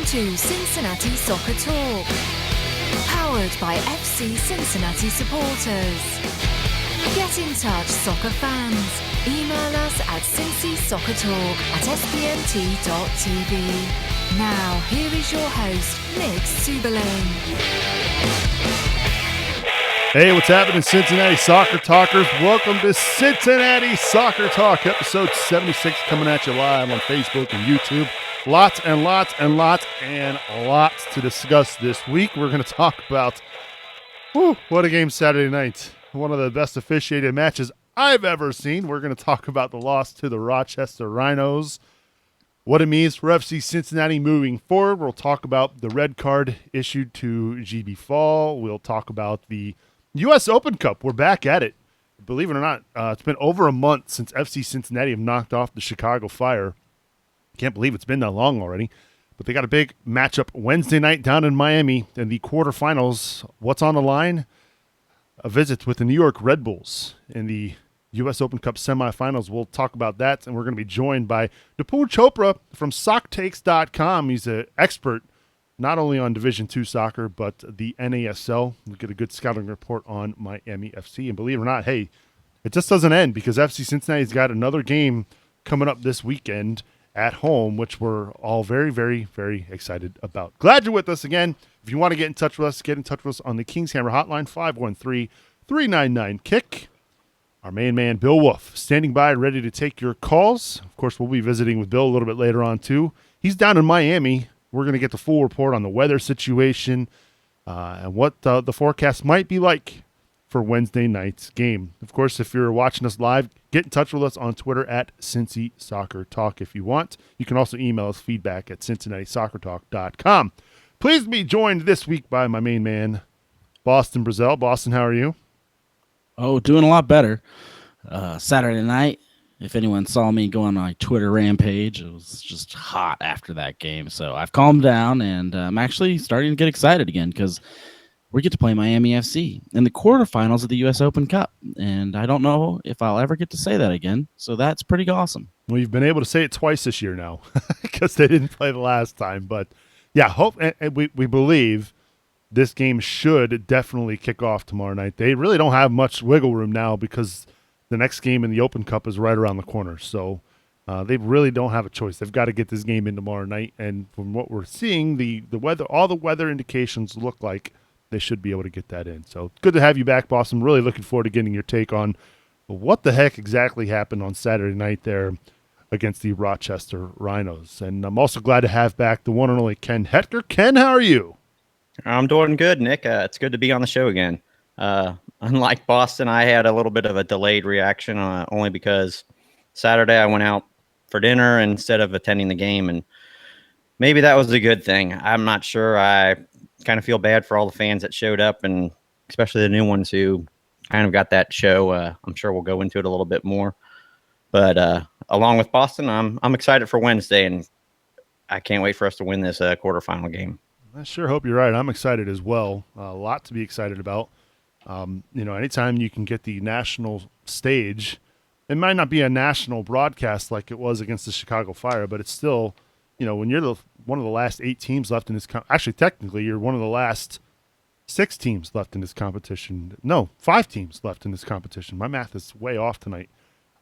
to Cincinnati Soccer Talk, powered by FC Cincinnati supporters. Get in touch, soccer fans. Email us at cincysoccertalk@spnt.tv. Now, here is your host, Nick Suberling. Hey, what's happening, Cincinnati Soccer Talkers? Welcome to Cincinnati Soccer Talk, episode 76, coming at you live on Facebook and YouTube. Lots to discuss this week. We're going to talk about, what a game Saturday night. One of the best officiated matches I've ever seen. We're going to talk about the loss to the Rochester Rhinos, what it means for FC Cincinnati moving forward. We'll talk about the red card issued to GB Fall. We'll talk about the U.S. Open Cup. We're back at it. Believe it or not, it's been over a month since FC Cincinnati have knocked off the Chicago Fire. Can't believe it's been that long already. But they got a big matchup Wednesday night down in Miami in the quarterfinals. What's on the line? A visit with the New York Red Bulls in the U.S. Open Cup semifinals. We'll talk about that, and we're going to be joined by Nipun Chopra from SockTakes.com. He's an expert not only on Division II soccer, but the NASL. We'll get a good scouting report on Miami FC. And believe it or not, hey, it just doesn't end because FC Cincinnati's got another game coming up this weekend at home, which we're all very, very, very excited about. Glad you're with us again. If you want to get in touch with us, get in touch with us on the King's Hammer Hotline, 513-399-KICK. Our main man, Bill Wolf, standing by, ready to take your calls. Of course, we'll be visiting with Bill a little bit later on, too. He's down in Miami. We're going to get the full report on the weather situation and what the forecast might be like for Wednesday night's game. Of course, if you're watching us live, get in touch with us on Twitter at Cincy Soccer Talk if you want. You can also email us feedback at CincinnatiSoccerTalk.com. Please be joined this week by my main man, Boston Brazell. Boston, how are you? Oh, doing a lot better. Saturday night, if anyone saw me go on my Twitter rampage, it was just hot after that game. So I've calmed down, and I'm actually starting to get excited again because we get to play Miami FC in the quarterfinals of the U.S. Open Cup. And I don't know if I'll ever get to say that again. So that's pretty awesome. Well, you've been able to say it twice this year now because they didn't play the last time. But, yeah, we believe this game should definitely kick off tomorrow night. They really don't have much wiggle room now because the next game in the Open Cup is right around the corner. So they really don't have a choice. They've got to get this game in tomorrow night. And from what we're seeing, the weather, all the weather indications look like they should be able to get that in. So good to have you back, Boston. I'm really looking forward to getting your take on what the heck exactly happened on Saturday night there against the Rochester Rhinos. And I'm also glad to have back the one and only Ken Hector. Ken, how are you? I'm doing good, Nick. It's good to be on the show again. Unlike Boston, I had a little bit of a delayed reaction only because Saturday I went out for dinner instead of attending the game, and maybe that was a good thing. I'm not sure. I kind of feel bad for all the fans that showed up, and especially the new ones who kind of got that show. I'm sure we'll go into it a little bit more. But along with Boston, I'm excited for Wednesday, and I can't wait for us to win this quarterfinal game. I sure hope you're right. I'm excited as well. A lot to be excited about. Anytime you can get the national stage, it might not be a national broadcast like it was against the Chicago Fire, but it's still, when you're one of the last 8 teams left in this actually, technically, you're one of the last 6 teams left in this competition. No, 5 teams left in this competition. My math is way off tonight.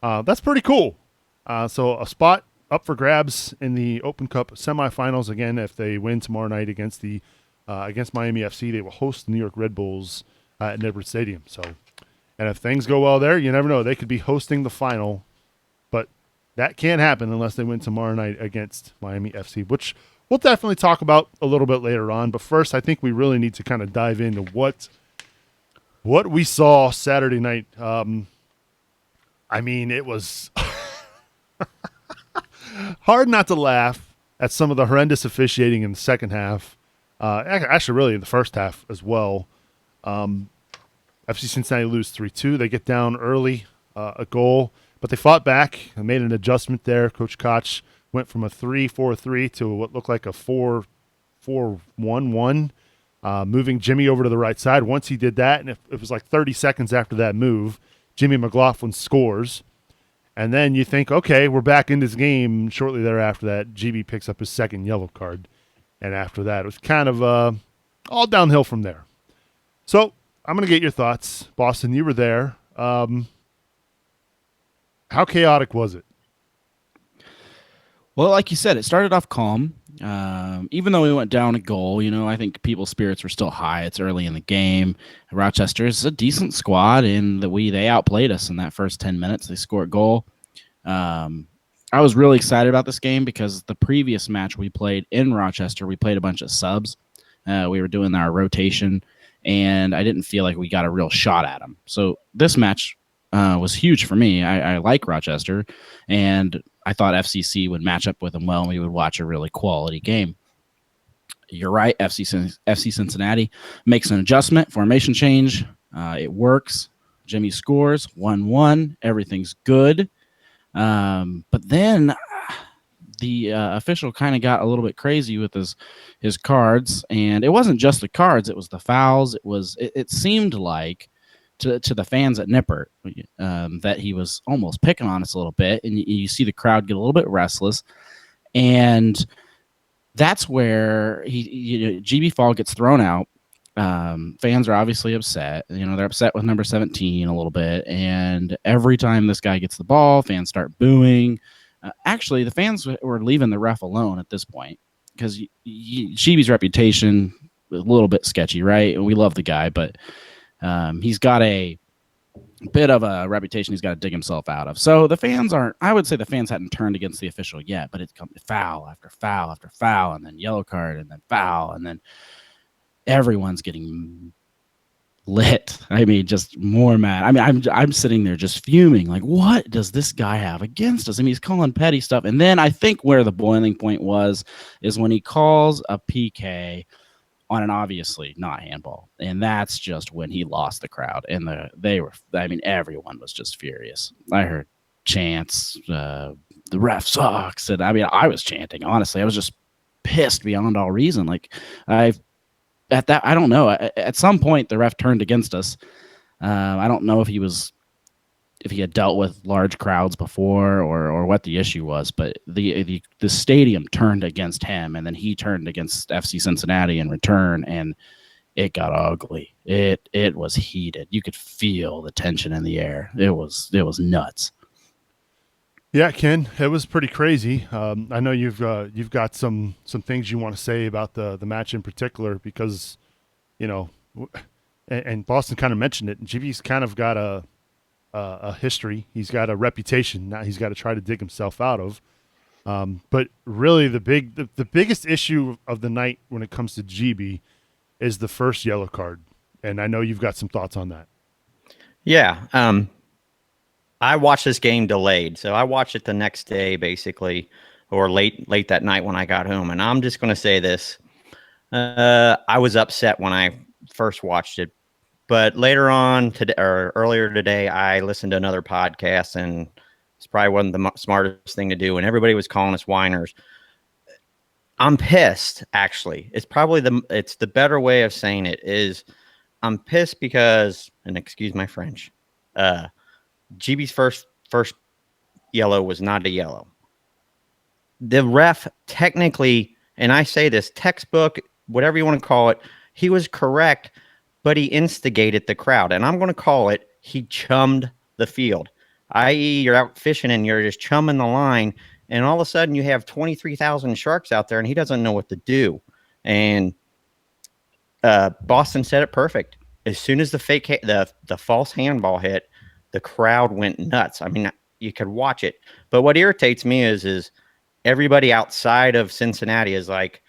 That's pretty cool. So a spot up for grabs in the Open Cup semifinals. Again, if they win tomorrow night against Miami FC, they will host the New York Red Bulls at Nipun Stadium. So, and if things go well there, you never know. They could be hosting the final, but that can't happen unless they win tomorrow night against Miami FC, which we'll definitely talk about a little bit later on. But first, I think we really need to kind of dive into what we saw Saturday night. It was hard not to laugh at some of the horrendous officiating in the second half. Actually, really in the first half as well. FC Cincinnati lose 3-2. They get down early, a goal, but they fought back and made an adjustment there. Coach Koch went from a 3-4-3 to what looked like a 4-4-1-1, moving Jimmy over to the right side. Once he did that, and it was like 30 seconds after that move, Jimmy McLaughlin scores. And then you think, okay, we're back in this game. Shortly thereafter that, GB picks up his second yellow card. And after that, it was kind of all downhill from there. So I'm going to get your thoughts. Boston, you were there. How chaotic was it? Well, like you said, it started off calm. Even though we went down a goal, I think people's spirits were still high. It's early in the game. Rochester is a decent squad, and they outplayed us in that first 10 minutes. They scored a goal. I was really excited about this game because the previous match we played in Rochester, we played a bunch of subs. We were doing our rotation, and I didn't feel like we got a real shot at them. So this match was huge for me. I like Rochester, and I thought FCC would match up with them well, and we would watch a really quality game. You're right. FC Cincinnati makes an adjustment, formation change. It works. Jimmy scores 1-1. Everything's good. But then the official kind of got a little bit crazy with his cards, and it wasn't just the cards; it was the fouls. It seemed like to the fans at Nippert that he was almost picking on us a little bit, and you see the crowd get a little bit restless, and that's where GB Fall gets thrown out. Fans are obviously upset. They're upset with number 17 a little bit, and every time this guy gets the ball, fans start booing. Actually, the fans were leaving the ref alone at this point because GB's reputation a little bit sketchy, right? And we love the guy, but he's got a bit of a reputation he's got to dig himself out of. So the fans I would say the fans hadn't turned against the official yet, but it's come foul after foul after foul, and then yellow card, and then foul, and then everyone's getting lit. I mean, just more mad. I mean, I'm sitting there just fuming. Like, what does this guy have against us? I mean, he's calling petty stuff. And then I think where the boiling point is when he calls a PK on an obviously not handball. And that's just when he lost the crowd. And everyone was just furious. I heard chants, the ref sucks. And I mean, I was chanting, honestly. I was just pissed beyond all reason. Like, I don't know. At some point, the ref turned against us. I don't know if he had dealt with large crowds before or what the issue was, but the stadium turned against him, and then he turned against FC Cincinnati in return, and it got ugly. It was heated. You could feel the tension in the air. It was nuts. Yeah, Ken, it was pretty crazy. I know you've got some things you want to say about the match in particular because, and Boston kind of mentioned it. GB's kind of got a history. He's got a reputation now. He's got to try to dig himself out of. But really, the biggest issue of the night when it comes to GB is the first yellow card, and I know you've got some thoughts on that. Yeah. I watched this game delayed, so I watched it the next day, basically, or late that night when I got home. And I'm just going to say this: I was upset when I first watched it, but later on today or earlier today, I listened to another podcast, and it's probably wasn't the smartest thing to do. And everybody was calling us whiners. I'm pissed. Actually, it's probably it's the better way of saying it is I'm pissed because, and excuse my French, GB's first yellow was not a yellow. The ref technically, and I say this, textbook, whatever you want to call it, he was correct, but he instigated the crowd. And I'm going to call it, he chummed the field, i.e. you're out fishing and you're just chumming the line, and all of a sudden you have 23,000 sharks out there and he doesn't know what to do. And Boston said it perfect. As soon as the false handball hit, the crowd went nuts. I mean, you could watch it. But what irritates me is everybody outside of Cincinnati is like,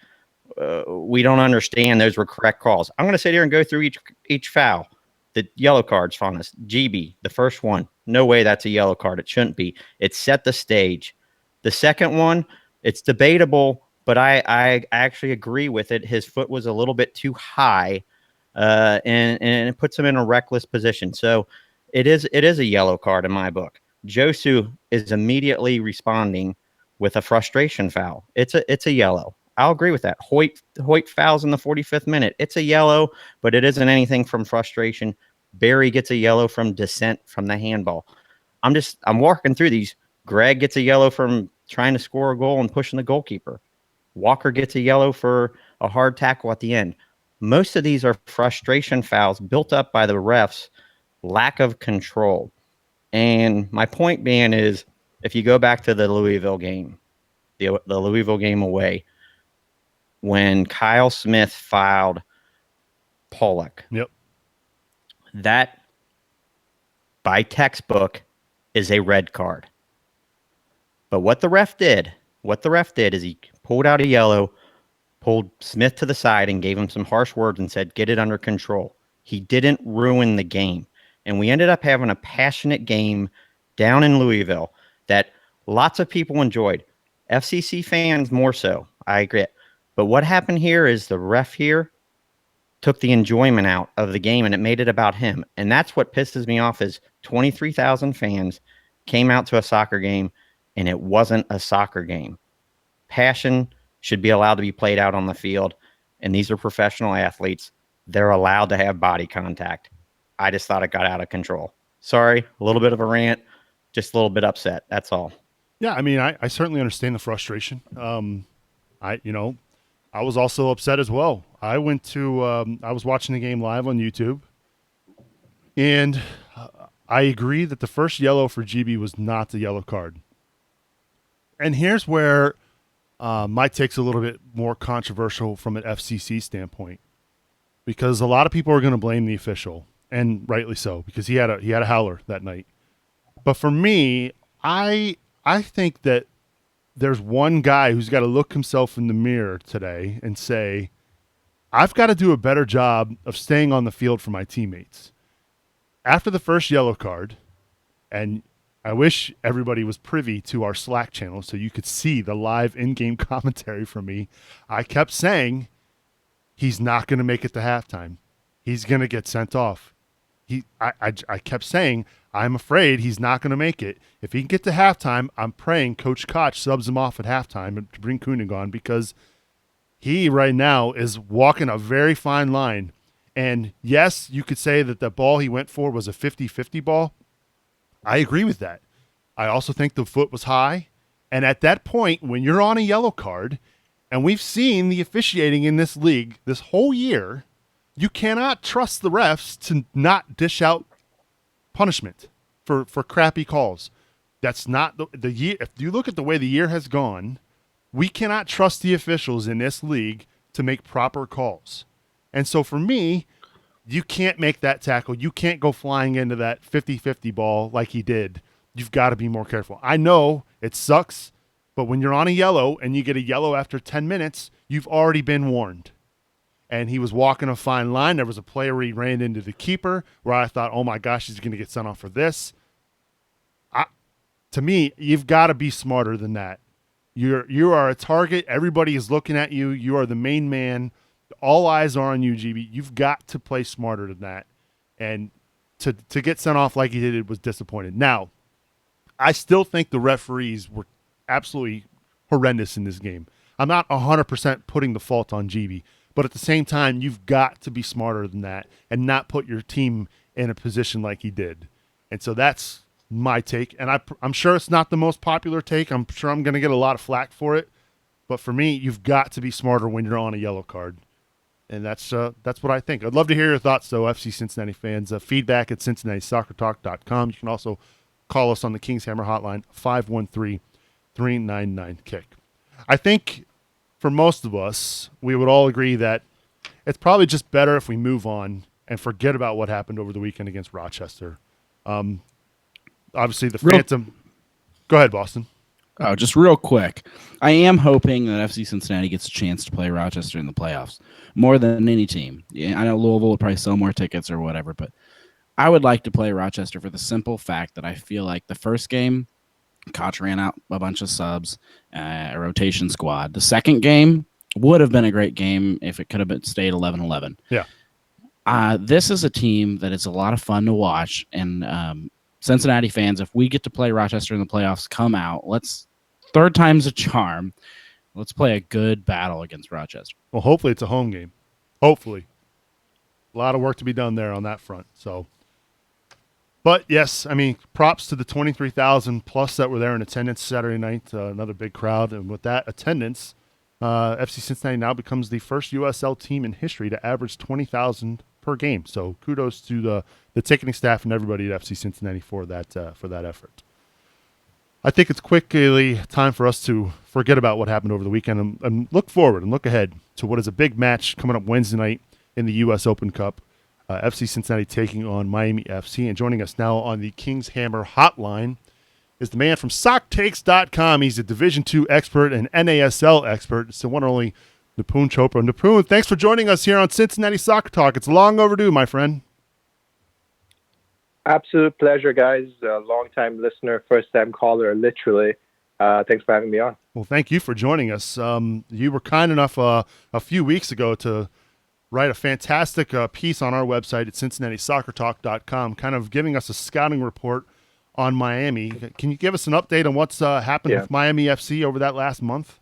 we don't understand. Those were correct calls. I'm going to sit here and go through each foul. The yellow card's on us. GB, the first one, no way that's a yellow card. It shouldn't be. It set the stage. The second one, it's debatable, but I actually agree with it. His foot was a little bit too high, and it puts him in a reckless position. So it is a yellow card in my book. Josu is immediately responding with a frustration foul. It's a yellow. I'll agree with that. Hoyt fouls in the 45th minute. It's a yellow, but it isn't anything from frustration. Barry gets a yellow from dissent from the handball. I'm walking through these. Greg gets a yellow from trying to score a goal and pushing the goalkeeper. Walker gets a yellow for a hard tackle at the end. Most of these are frustration fouls built up by the refs' lack of control. And my point being is, if you go back to the Louisville game, the Louisville game away, when Kyle Smith fouled Pollock, Yep. that by textbook is a red card. But what the ref did is he pulled out a yellow, pulled Smith to the side and gave him some harsh words and said, get it under control. He didn't ruin the game. And we ended up having a passionate game down in Louisville that lots of people enjoyed. FCC fans more so, I agree. But what happened here is the ref here took the enjoyment out of the game and it made it about him. And that's what pisses me off is 23,000 fans came out to a soccer game and it wasn't a soccer game. Passion should be allowed to be played out on the field. And these are professional athletes. They're allowed to have body contact. I just thought it got out of control. Sorry, a little bit of a rant, just a little bit upset. That's all. Yeah, I mean, I certainly understand the frustration. I was also upset as well. I was watching the game live on YouTube, and I agree that the first yellow for GB was not the yellow card. And here's where my take's a little bit more controversial from an FCC standpoint, because a lot of people are going to blame the official, and rightly so, because he had a howler that night. But for me, I think that there's one guy who's got to look himself in the mirror today and say, I've got to do a better job of staying on the field for my teammates. After the first yellow card, and I wish everybody was privy to our Slack channel so you could see the live in-game commentary from me, I kept saying, he's not going to make it to halftime. He's going to get sent off. I kept saying, I'm afraid he's not going to make it. If he can get to halftime, I'm praying Coach Koch subs him off at halftime to bring Koenig on, because he right now is walking a very fine line. And yes, you could say that the ball he went for was a 50-50 ball. I agree with that. I also think the foot was high. And at that point, when you're on a yellow card, and we've seen the officiating in this league this whole year, you cannot trust the refs to not dish out punishment for crappy calls. That's not the year. If you look at the way the year has gone, we cannot trust the officials in this league to make proper calls. And so for me, you can't make that tackle. You can't go flying into that 50-50 ball like he did. You've got to be more careful. I know it sucks, but when you're on a yellow and you get a yellow after 10 minutes, you've already been warned. And he was walking a fine line. There was a play where he ran into the keeper where I thought, oh my gosh, he's going to get sent off for this. To me, you've got to be smarter than that. You are a target. Everybody is looking at you. You are the main man. All eyes are on you, GB. You've got to play smarter than that. And to get sent off like he did, it was disappointing. Now, I still think the referees were absolutely horrendous in this game. I'm not 100% putting the fault on GB. But at the same time, you've got to be smarter than that and not put your team in a position like he did. And so that's my take. And I'm sure it's not the most popular take. I'm sure I'm going to get a lot of flack for it. But for me, you've got to be smarter when you're on a yellow card. And that's what I think. I'd love to hear your thoughts, though, FC Cincinnati fans. Feedback at CincinnatiSoccerTalk.com. You can also call us on the Kings Hammer hotline, 513-399-KICK. I think for most of us, we would all agree that it's probably just better if we move on and forget about what happened over the weekend against Rochester. Obviously, the Phantom. Go ahead, Boston. Oh, just real quick. I am hoping that FC Cincinnati gets a chance to play Rochester in the playoffs more than any team. Yeah, I know Louisville would probably sell more tickets or whatever, but I would like to play Rochester for the simple fact that I feel like the first game, Koch ran out a bunch of subs, a rotation squad. The second game would have been a great game if it could have stayed 11-11. Yeah. This is a team that is a lot of fun to watch, and Cincinnati fans, if we get to play Rochester in the playoffs, come out. Third time's a charm. Let's play a good battle against Rochester. Well, hopefully it's a home game. Hopefully. A lot of work to be done there on that front. So, but yes, I mean, props to the 23,000 plus that were there in attendance Saturday night. Another big crowd. And with that attendance, FC Cincinnati now becomes the first USL team in history to average 20,000 per game. So kudos to the ticketing staff and everybody at FC Cincinnati for that effort. I think it's quickly time for us to forget about what happened over the weekend and look forward and look ahead to what is a big match coming up Wednesday night in the U.S. Open Cup. FC Cincinnati taking on Miami FC. And joining us now on the King's Hammer hotline is the man from SockTakes.com. He's a Division II expert and NASL expert. It's the one and only Nipun Chopra. Nipun, thanks for joining us here on Cincinnati Soccer Talk. It's long overdue, my friend. Absolute pleasure, guys. Long-time listener, first-time caller, literally. Thanks for having me on. Well, thank you for joining us. You were kind enough a few weeks ago to write a fantastic piece on our website at CincinnatiSoccerTalk.com, kind of giving us a scouting report on Miami. Can you give us an update on what's happened with Miami FC over that last month?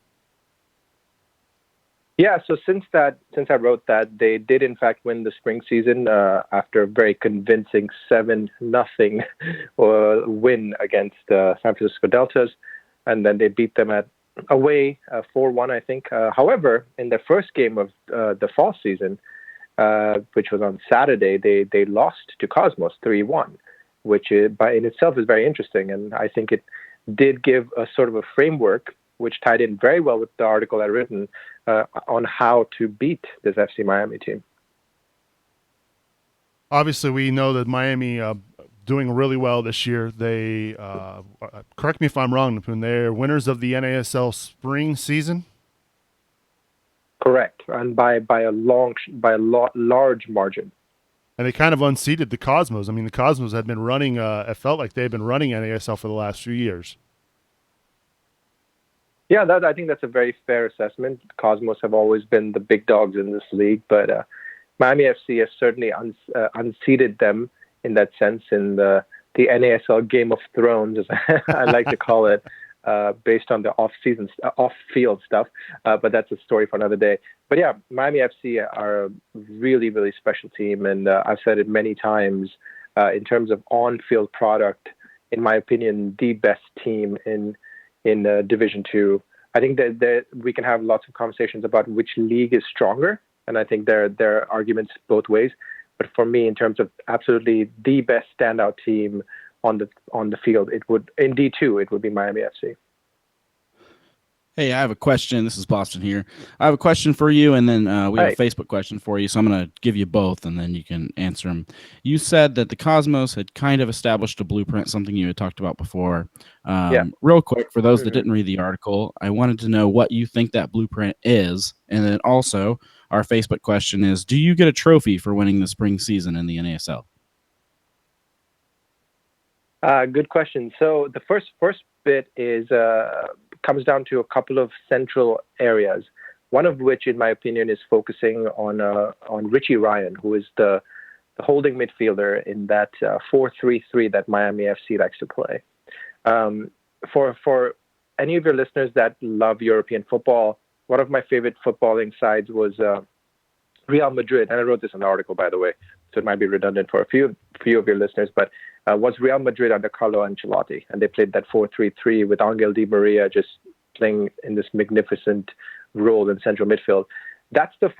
Yeah, so since I wrote that, they did in fact win the spring season after a very convincing 7-0 win against San Francisco Deltas, and then they beat them away 4-1, I think. However, in their first game of the fall season, which was on Saturday, they lost to Cosmos 3-1, which in itself is very interesting, and I think it did give a sort of a framework which tied in very well with the article I'd written on how to beat this FC Miami team. Obviously, we know that Miami doing really well this year. They, correct me if I'm wrong, Nipun, they're winners of the NASL spring season? Correct, and by a large margin. And they kind of unseated the Cosmos. I mean, the Cosmos had been running, it felt like they've been running NASL for the last few years. Yeah, I think that's a very fair assessment. Cosmos have always been the big dogs in this league, but Miami FC has certainly unseated them in that sense in the NASL Game of Thrones, as I like to call it, based on the off-field stuff. But that's a story for another day. But yeah, Miami FC are a really, really special team, and I've said it many times. In terms of on-field product, in my opinion, the best team in Division II. I think that we can have lots of conversations about which league is stronger, and I think there are arguments both ways. But for me, in terms of absolutely the best standout team on the field, in D2 it would be Miami FC. Hey, I have a question. This is Boston here. I have a question for you, and then we have a Facebook question for you. So I'm going to give you both, and then you can answer them. You said that the Cosmos had kind of established a blueprint, something you had talked about before. Real quick, for those that didn't read the article, I wanted to know what you think that blueprint is. And then also, our Facebook question is, do you get a trophy for winning the spring season in the NASL? Good question. So the first bit is comes down to a couple of central areas. One of which, in my opinion, is focusing on Richie Ryan, who is the holding midfielder in that 4-3-3 that Miami FC likes to play. For any of your listeners that love European football, one of my favorite footballing sides was Real Madrid, and I wrote this in the article, by the way, so it might be redundant for a few of your listeners, but was Real Madrid under Carlo Ancelotti, and they played that 4-3-3 with Angel Di Maria just playing in this magnificent role in central midfield. That's the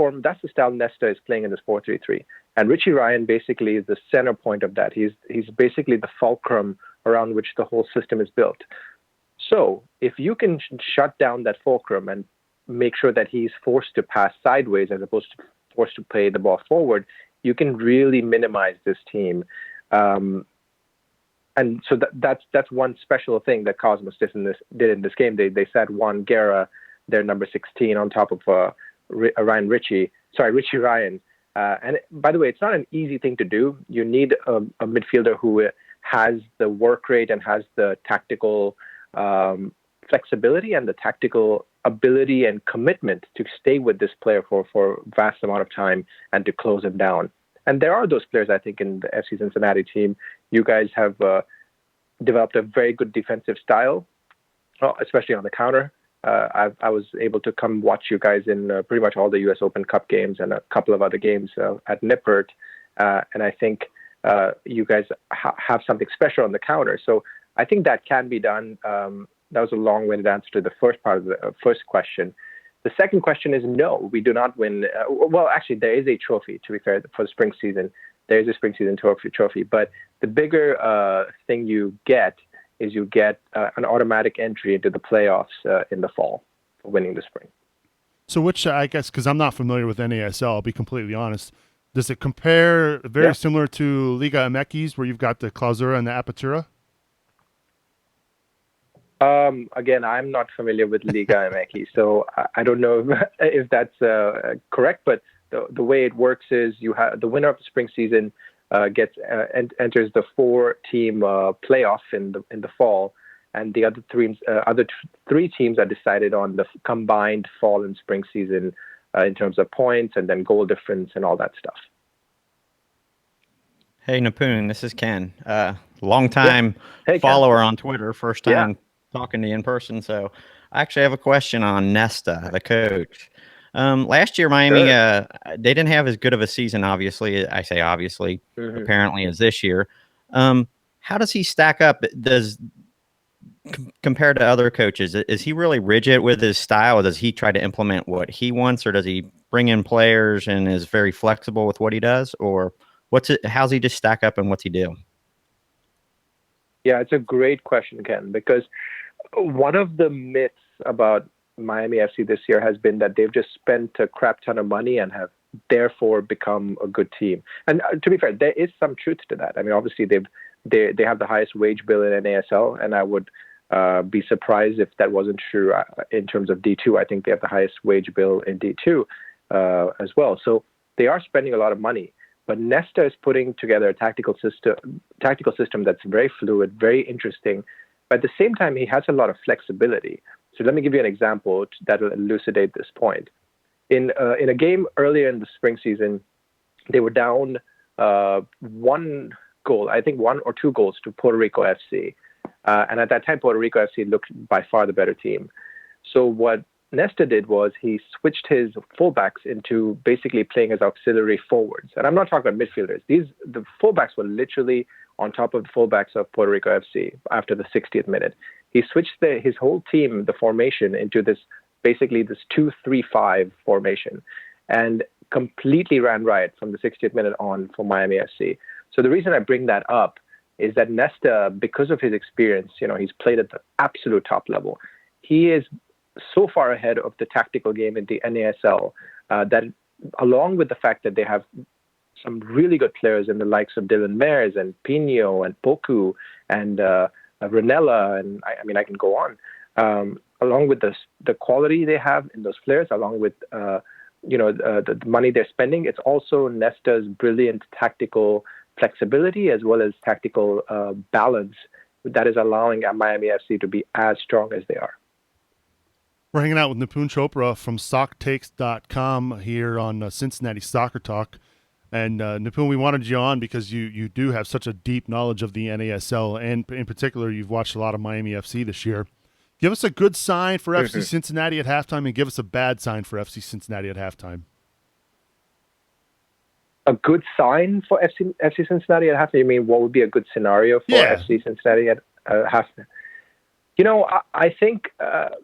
style Nesta is playing in this 4-3-3, and Richie Ryan basically is the center point of that. He's basically the fulcrum around which the whole system is built. So if you can shut down that fulcrum and make sure that he's forced to pass sideways as opposed to forced to play the ball forward, you can really minimize this team. And so that's one special thing that Cosmos did in this game. They sat Juan Guerra, their number 16, on top of Richie Ryan. And by the way, it's not an easy thing to do. You need a midfielder who has the work rate and has the tactical flexibility and the tactical ability and commitment to stay with this player for a vast amount of time and to close him down. And there are those players, I think, in the FC Cincinnati team. You guys have developed a very good defensive style, especially on the counter. I was able to come watch you guys in pretty much all the U.S. Open Cup games and a couple of other games at Nipun. And I think you guys have something special on the counter. So I think that can be done. That was a long-winded answer to the first part of the first question. The second question is no, we do not win. Well, actually, there is a trophy, to be fair, for the spring season. There is a spring season trophy. But the bigger thing you get is you get an automatic entry into the playoffs in the fall for winning the spring. So which, I guess, because I'm not familiar with NASL, I'll be completely honest. Does it compare very similar to Liga MX, where you've got the Clausura and the Apertura? Again, I'm not familiar with Liga MX, so I don't know if that's correct. But the way it works is you have the winner of the spring season enters the 4-team playoff in the fall, and the other three teams are decided on the combined fall and spring season in terms of points and then goal difference and all that stuff. Hey, Nipun, this is Ken. Long time follower on Twitter, first time talking to you in person. So I actually have a question on Nesta, the coach. Last year, Miami, they didn't have as good of a season, obviously. I say obviously, apparently, as this year. How does he stack up? Compared to other coaches, is he really rigid with his style? Does he try to implement what he wants, or does he bring in players and is very flexible with what he does? Or how's he just stack up and what's he do? Yeah, it's a great question, Ken, because one of the myths about Miami FC this year has been that they've just spent a crap ton of money and have therefore become a good team. And to be fair, there is some truth to that. I mean, obviously they have the highest wage bill in NASL, and I would be surprised if that wasn't true in terms of D2. I think they have the highest wage bill in D2 as well. So they are spending a lot of money. But Nesta is putting together a tactical system that's very fluid, very interesting. But at the same time, he has a lot of flexibility. So let me give you an example that will elucidate this point. In a game earlier in the spring season, they were down 1 goal, I think 1 or 2 goals to Puerto Rico FC. And at that time, Puerto Rico FC looked by far the better team. So what Nesta did was he switched his fullbacks into basically playing as auxiliary forwards. And I'm not talking about midfielders. The fullbacks were literally on top of the fullbacks of Puerto Rico FC after the 60th minute. He switched his whole team, the formation, into this 2-3-5 formation, and completely ran riot from the 60th minute on for Miami FC. So the reason I bring that up is that Nesta, because of his experience, he's played at the absolute top level. He is so far ahead of the tactical game in the NASL that, along with the fact that they have some really good players in the likes of Dylan Mares and Pino and Poku and Ranella, and I can go on. Along with the quality they have in those players, along with the money they're spending, it's also Nesta's brilliant tactical flexibility as well as tactical balance that is allowing Miami FC to be as strong as they are. We're hanging out with Nipun Chopra from SockTakes.com here on Cincinnati Soccer Talk. And Nipun, we wanted you on because you do have such a deep knowledge of the NASL, and in particular, you've watched a lot of Miami FC this year. Give us a good sign for FC Cincinnati at halftime, and give us a bad sign for FC Cincinnati at halftime. A good sign for FC Cincinnati at halftime? You mean what would be a good scenario for FC Cincinnati at halftime? I think,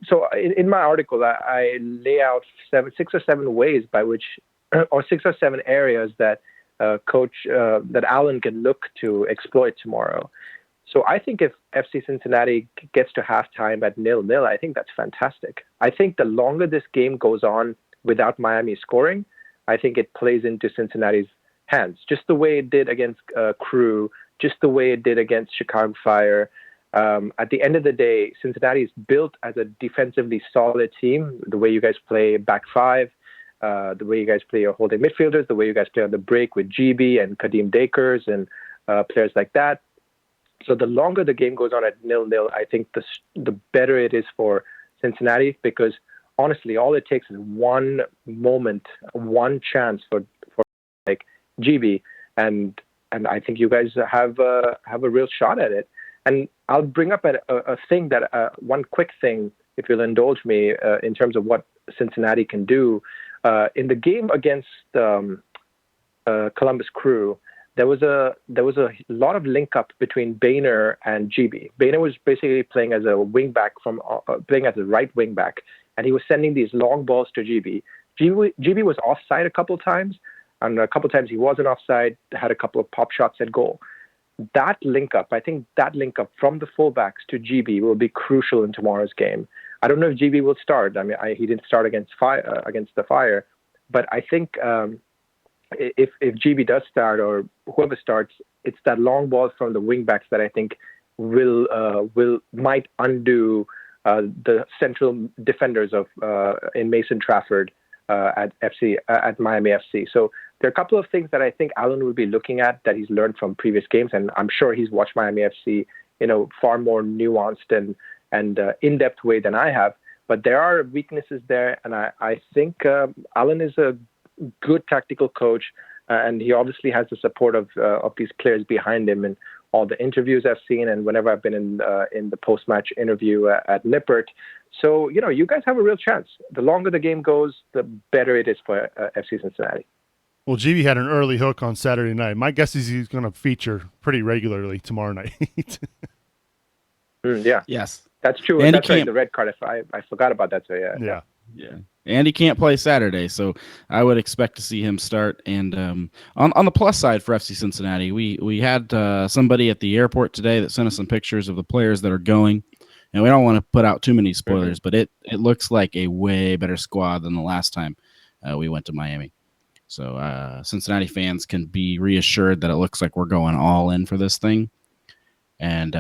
so in my article, I lay out 6 or 7 ways by which, or 6 or 7 areas that that Alan can look to exploit tomorrow. So I think if FC Cincinnati gets to halftime at 0-0, I think that's fantastic. I think the longer this game goes on without Miami scoring, I think it plays into Cincinnati's hands, just the way it did against Crew, just the way it did against Chicago Fire. At the end of the day, Cincinnati is built as a defensively solid team, the way you guys play back 5, the way you guys play your holding midfielders, the way you guys play on the break with GB and Kadeem Dakers and players like that. So the longer the game goes on at 0-0, I think the better it is for Cincinnati, because honestly, all it takes is one moment, one chance for like GB, and I think you guys have a real shot at it. And I'll bring up a thing that one quick thing, if you'll indulge me, in terms of what Cincinnati can do. In the game against Columbus Crew, there was a lot of link up between Boehner and GB. Boehner was basically playing as a wing back playing as a right wing back, and he was sending these long balls to GB. GB was offside a couple times, and a couple times he wasn't offside, had a couple of pop shots at goal. That link up, I think that link up from the fullbacks to GB will be crucial in tomorrow's game. I don't know if GB will start. I mean, he didn't start against the Fire, but I think if GB does start or whoever starts, it's that long ball from the wingbacks that I think might undo the central defenders of in Mason Trafford at Miami FC. So there are a couple of things that I think Alan will be looking at that he's learned from previous games, and I'm sure he's watched Miami FC in a far more nuanced and in-depth way than I have. But there are weaknesses there, and I think Alan is a good tactical coach, and he obviously has the support of these players behind him. And all the interviews I've seen, and whenever I've been in the post-match interview at Nippert. So, you guys have a real chance. The longer the game goes, the better it is for FC Cincinnati. Well, GB had an early hook on Saturday night. My guess is he's going to feature pretty regularly tomorrow night. Yeah. Yes. That's true. And that's right, the red card. I forgot about that. So, yeah. Yeah. And he can't play Saturday, so I would expect to see him start. And on the plus side for FC Cincinnati, we had somebody at the airport today that sent us some pictures of the players that are going. And we don't want to put out too many spoilers, but it looks like a way better squad than the last time we went to Miami. So Cincinnati fans can be reassured that it looks like we're going all in for this thing. And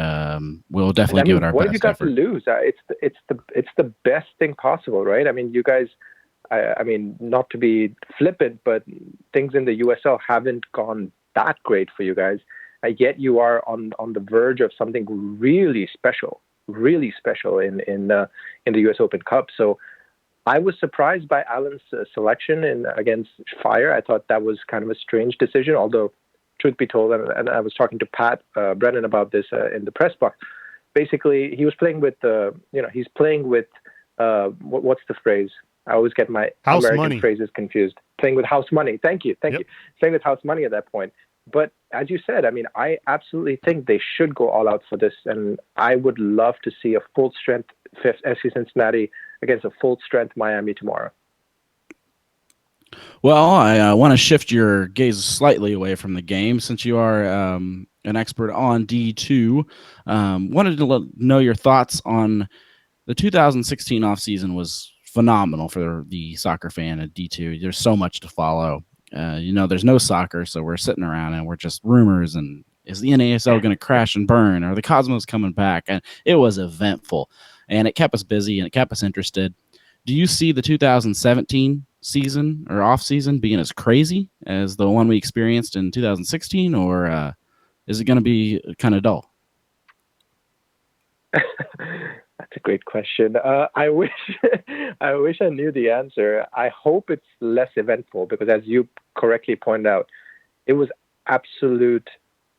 we'll definitely give it our best. What have you got effort. to lose? It's the best thing possible, right? I mean, you guys. I mean, not to be flippant, but things in the USL haven't gone that great for you guys. Yet you are on the verge of something really special in the US Open Cup. So I was surprised by Alan's selection against Fire. I thought that was kind of a strange decision, although. Truth be told, and I was talking to Pat Brennan about this in the press box. Basically, he was playing with he's playing with what's the phrase? I always get my house American money. Phrases confused. Playing with house money. Thank you. Playing with house money at that point. But as you said, I mean, I absolutely think they should go all out for this, and I would love to see a full strength FC Cincinnati against a full strength Miami tomorrow. Well, I want to shift your gaze slightly away from the game since you are an expert on D2. Wanted to know your thoughts on the 2016 offseason was phenomenal for the soccer fan at D2. There's so much to follow. There's no soccer, so we're sitting around and we're just rumors and is the NASL going to crash and burn? Are the Cosmos coming back? And it was eventful, and it kept us busy and it kept us interested. Do you see the 2017 season or off season being as crazy as the one we experienced in 2016, or is it going to be kind of dull? That's a great question. I wish I knew the answer. I hope it's less eventful because, as you correctly pointed out, it was absolute.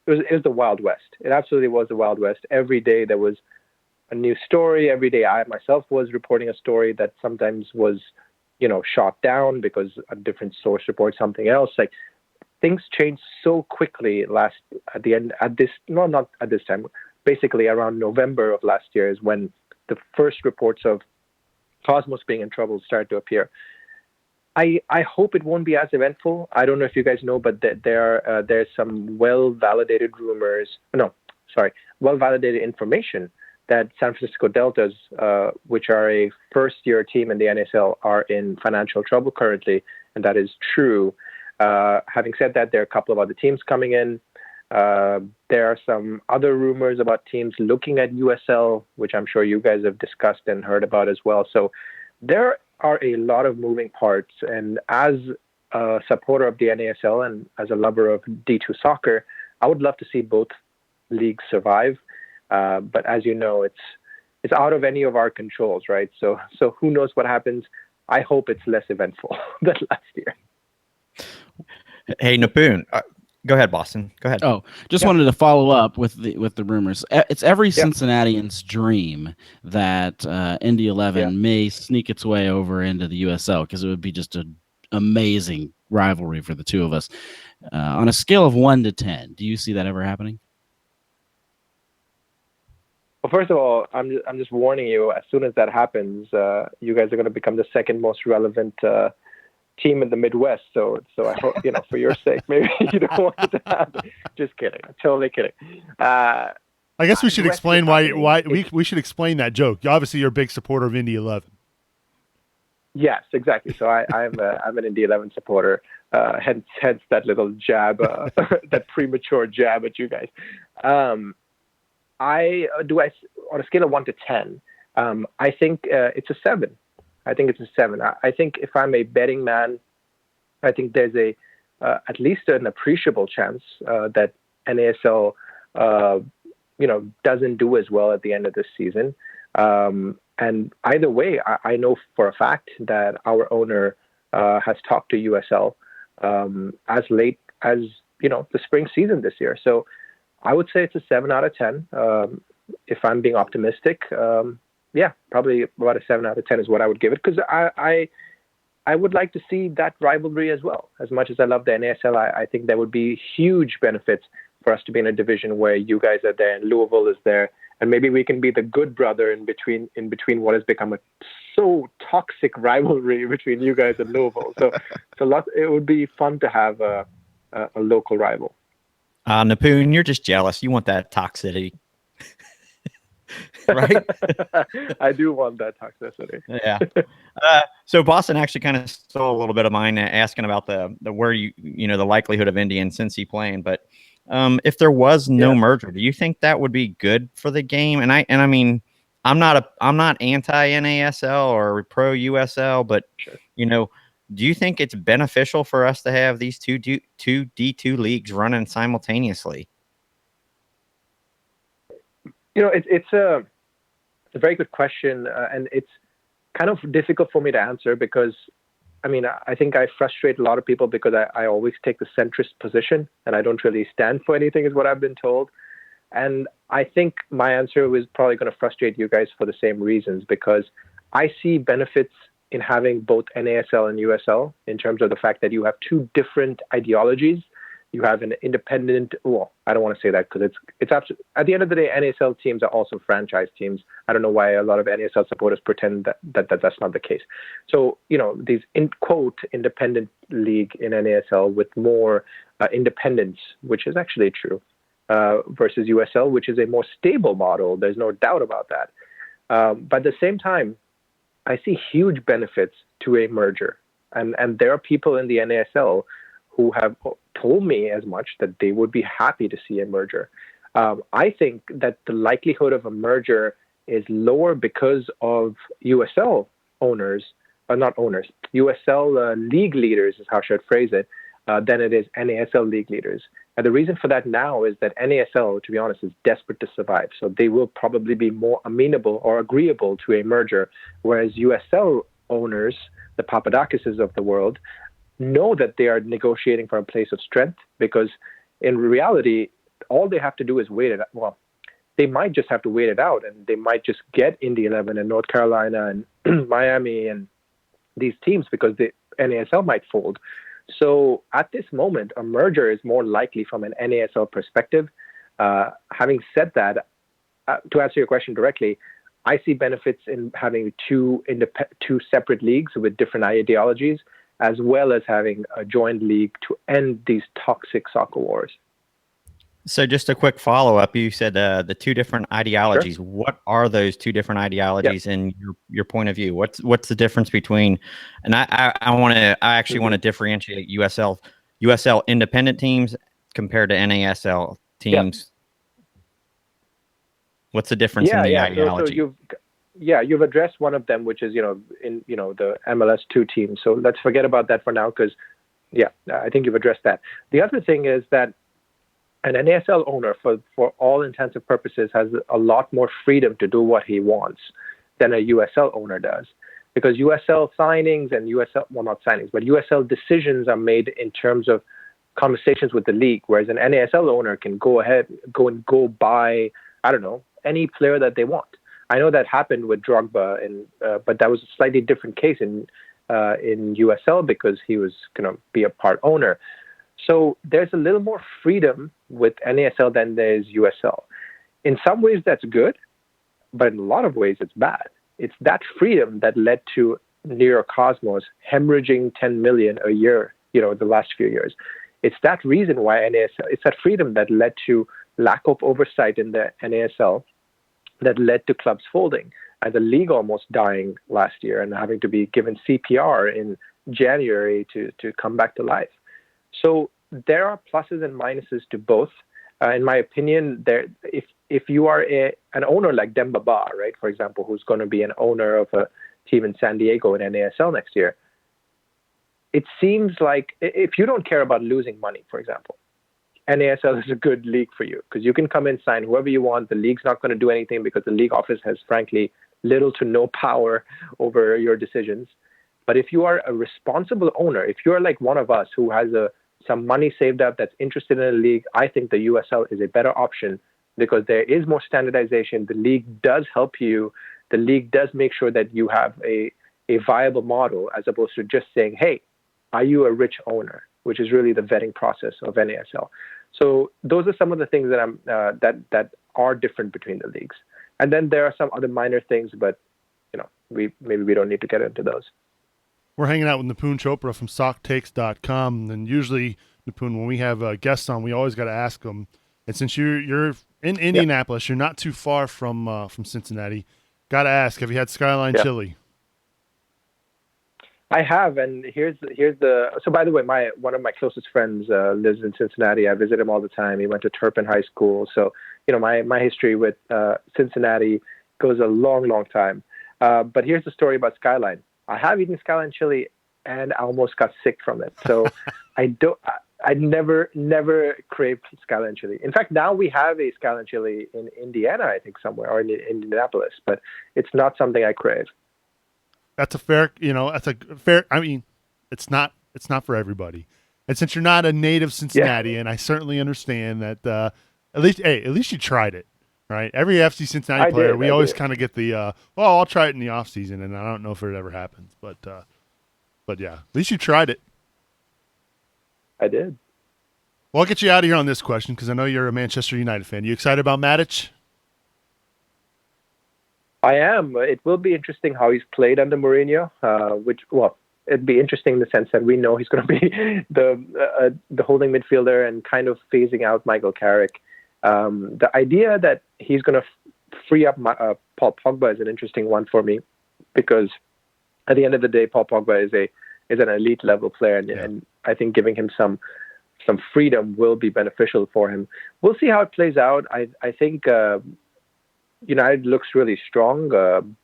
It was the Wild West. It absolutely was the Wild West. Every day there was a new story. Every day I myself was reporting a story that sometimes was shot down because a different source reports something else. Like things changed so quickly not at this time, basically around November of last year is when the first reports of Cosmos being in trouble started to appear. I hope it won't be as eventful. I don't know if you guys know, but there's some well-validated information that San Francisco Deltas, which are a first-year team in the NASL, are in financial trouble currently, and that is true. Having said that, there are a couple of other teams coming in. There are some other rumors about teams looking at USL, which I'm sure you guys have discussed and heard about as well. So there are a lot of moving parts, and as a supporter of the NASL and as a lover of D2 soccer, I would love to see both leagues survive. But as you know, it's out of any of our controls, right? So who knows what happens? I hope it's less eventful than last year. Hey, Nipun, go ahead, Boston. Go ahead. Oh, just wanted to follow up with the rumors. It's every Cincinnatian's dream that Indy 11 may sneak its way over into the USL because it would be just an amazing rivalry for the two of us. On a scale of 1 to 10, do you see that ever happening? Well, first of all, I'm just warning you. As soon as that happens, you guys are going to become the second most relevant team in the Midwest. So I hope, for your sake, maybe you don't want it to happen. Just kidding. Totally kidding. I guess we should the rest of explain it why happening, we should explain that joke. Obviously, you're a big supporter of Indy 11. Yes, exactly. So I'm an Indy 11 supporter. Hence that little jab, that premature jab at you guys. On a scale of 1 to 10, I think it's a 7. I think it's a 7. I think if I'm a betting man, I think there's at least an appreciable chance that NASL doesn't do as well at the end of this season. And either way, I know for a fact that our owner has talked to USL as late as the spring season this year. So I would say it's a 7 out of 10. If I'm being optimistic, probably about a 7 out of 10 is what I would give it, because I would like to see that rivalry as well. As much as I love the NASL, I think there would be huge benefits for us to be in a division where you guys are there and Louisville is there, and maybe we can be the good brother in between what has become a so toxic rivalry between you guys and Louisville. So it would be fun to have a local rival. Nipun, you're just jealous. You want that toxicity. Right? I do want that toxicity. Yeah. So Boston actually kind of stole a little bit of mine, asking about the where the likelihood of Indy and Cincy playing. But if there was no merger, do you think that would be good for the game? And I mean, I'm not anti NASL or pro USL, but sure. Do you think it's beneficial for us to have these two D2 leagues running simultaneously? It's a very good question, and it's kind of difficult for me to answer because, I think I frustrate a lot of people because I always take the centrist position and I don't really stand for anything, is what I've been told. And I think my answer is probably going to frustrate you guys for the same reasons, because I see benefits in having both NASL and USL in terms of the fact that you have two different ideologies. You have an independent, well, I don't want to say that because it's at the end of the day, NASL teams are also franchise teams. I don't know why a lot of NASL supporters pretend that that's not the case. So, these in quote independent league in NASL with more independence, which is actually true, versus USL, which is a more stable model. There's no doubt about that. But at the same time, I see huge benefits to a merger. And there are people in the NASL who have told me as much, that they would be happy to see a merger. I think that the likelihood of a merger is lower because of USL USL league leaders is how I should phrase it, than it is NASL league leaders. And the reason for that now is that NASL, to be honest, is desperate to survive. So they will probably be more amenable or agreeable to a merger, whereas USL owners, the Papadakises of the world, know that they are negotiating from a place of strength, because in reality, all they have to do is wait it out. Well, they might just have to wait it out, and they might just get Indy 11 and North Carolina and Miami and these teams, because the NASL might fold. So at this moment, a merger is more likely from an NASL perspective. Having said that, to answer your question directly, I see benefits in having two separate leagues with different ideologies, as well as having a joint league to end these toxic soccer wars. So just a quick follow-up. You said the two different ideologies. Sure. What are those two different ideologies in your point of view? What's the difference between, and I actually want to differentiate USL independent teams compared to NASL teams. What's the difference in the ideology? So you've addressed one of them, which is, the MLS 2 team. So let's forget about that for now, because, I think you've addressed that. The other thing is that an NASL owner, for all intents and purposes, has a lot more freedom to do what he wants than a USL owner does. Because USL signings and not signings, but USL decisions are made in terms of conversations with the league, whereas an NASL owner can go buy, I don't know, any player that they want. I know that happened with Drogba, but that was a slightly different case in USL, because he was going to be a part owner. So there's a little more freedom with NASL than there's USL. In some ways, that's good, but in a lot of ways it's bad. It's that freedom that led to New York Cosmos hemorrhaging 10 million a year, the last few years. It's that reason why NASL, it's that freedom that led to lack of oversight in the NASL that led to clubs folding and the league almost dying last year and having to be given CPR in January to come back to life. So there are pluses and minuses to both. In my opinion, if you are an owner like Demba Ba, right, for example, who's going to be an owner of a team in San Diego in NASL next year, it seems like if you don't care about losing money, for example, NASL is a good league for you because you can come in, sign whoever you want. The league's not going to do anything because the league office has, frankly, little to no power over your decisions. But if you are a responsible owner, if you're like one of us who has some money saved up that's interested in a league, I think the USL is a better option because there is more standardization. The league does help you. The league does make sure that you have a viable model as opposed to just saying, hey, are you a rich owner, which is really the vetting process of NASL. So those are some of the things that that are different between the leagues. And then there are some other minor things, but maybe we don't need to get into those. We're hanging out with Nipun Chopra from SockTakes.com, and usually, Nipun, when we have guests on, we always got to ask them. And since you're in Indianapolis, you're not too far from Cincinnati. Got to ask, have you had Skyline Chili? I have, and here's the. So by the way, one of my closest friends lives in Cincinnati. I visit him all the time. He went to Turpin High School, so my history with Cincinnati goes a long time. But here's the story about Skyline. I have eaten Skyline Chili, and I almost got sick from it. So I never craved Skyline Chili. In fact, now we have a Skyline Chili in Indiana, I think somewhere, or in Indianapolis, but it's not something I crave. That's a fair, I mean, it's not for everybody. And since you're not a native Cincinnati, and I certainly understand that, at least you tried it, right? Every FC Cincinnati player, we always kind of get the, I'll try it in the off season, and I don't know if it ever happens, but yeah, at least you tried it. I did. Well, I'll get you out of here on this question because I know you're a Manchester United fan. You excited about Matich? I am. It will be interesting how he's played under Mourinho, it'd be interesting in the sense that we know he's going to be the holding midfielder and kind of phasing out Michael Carrick. The idea that he's going to free up Paul Pogba is an interesting one for me because at the end of the day, Paul Pogba is an elite level player, and I think giving him some freedom will be beneficial for him. We'll see how it plays out. I think United looks really strong,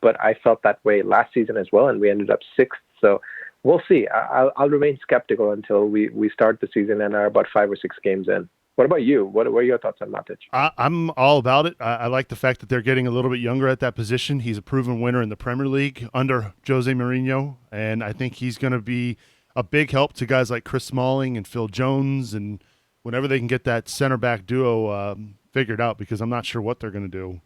but I felt that way last season as well, and we ended up sixth. So we'll see. I'll remain skeptical until we start the season and are about 5 or 6 games in. What about you? What are your thoughts on Matich? I'm all about it. I like the fact that they're getting a little bit younger at that position. He's a proven winner in the Premier League under Jose Mourinho, and I think he's going to be a big help to guys like Chris Smalling and Phil Jones, and whenever they can get that center back duo figured out, because I'm not sure what they're going to do.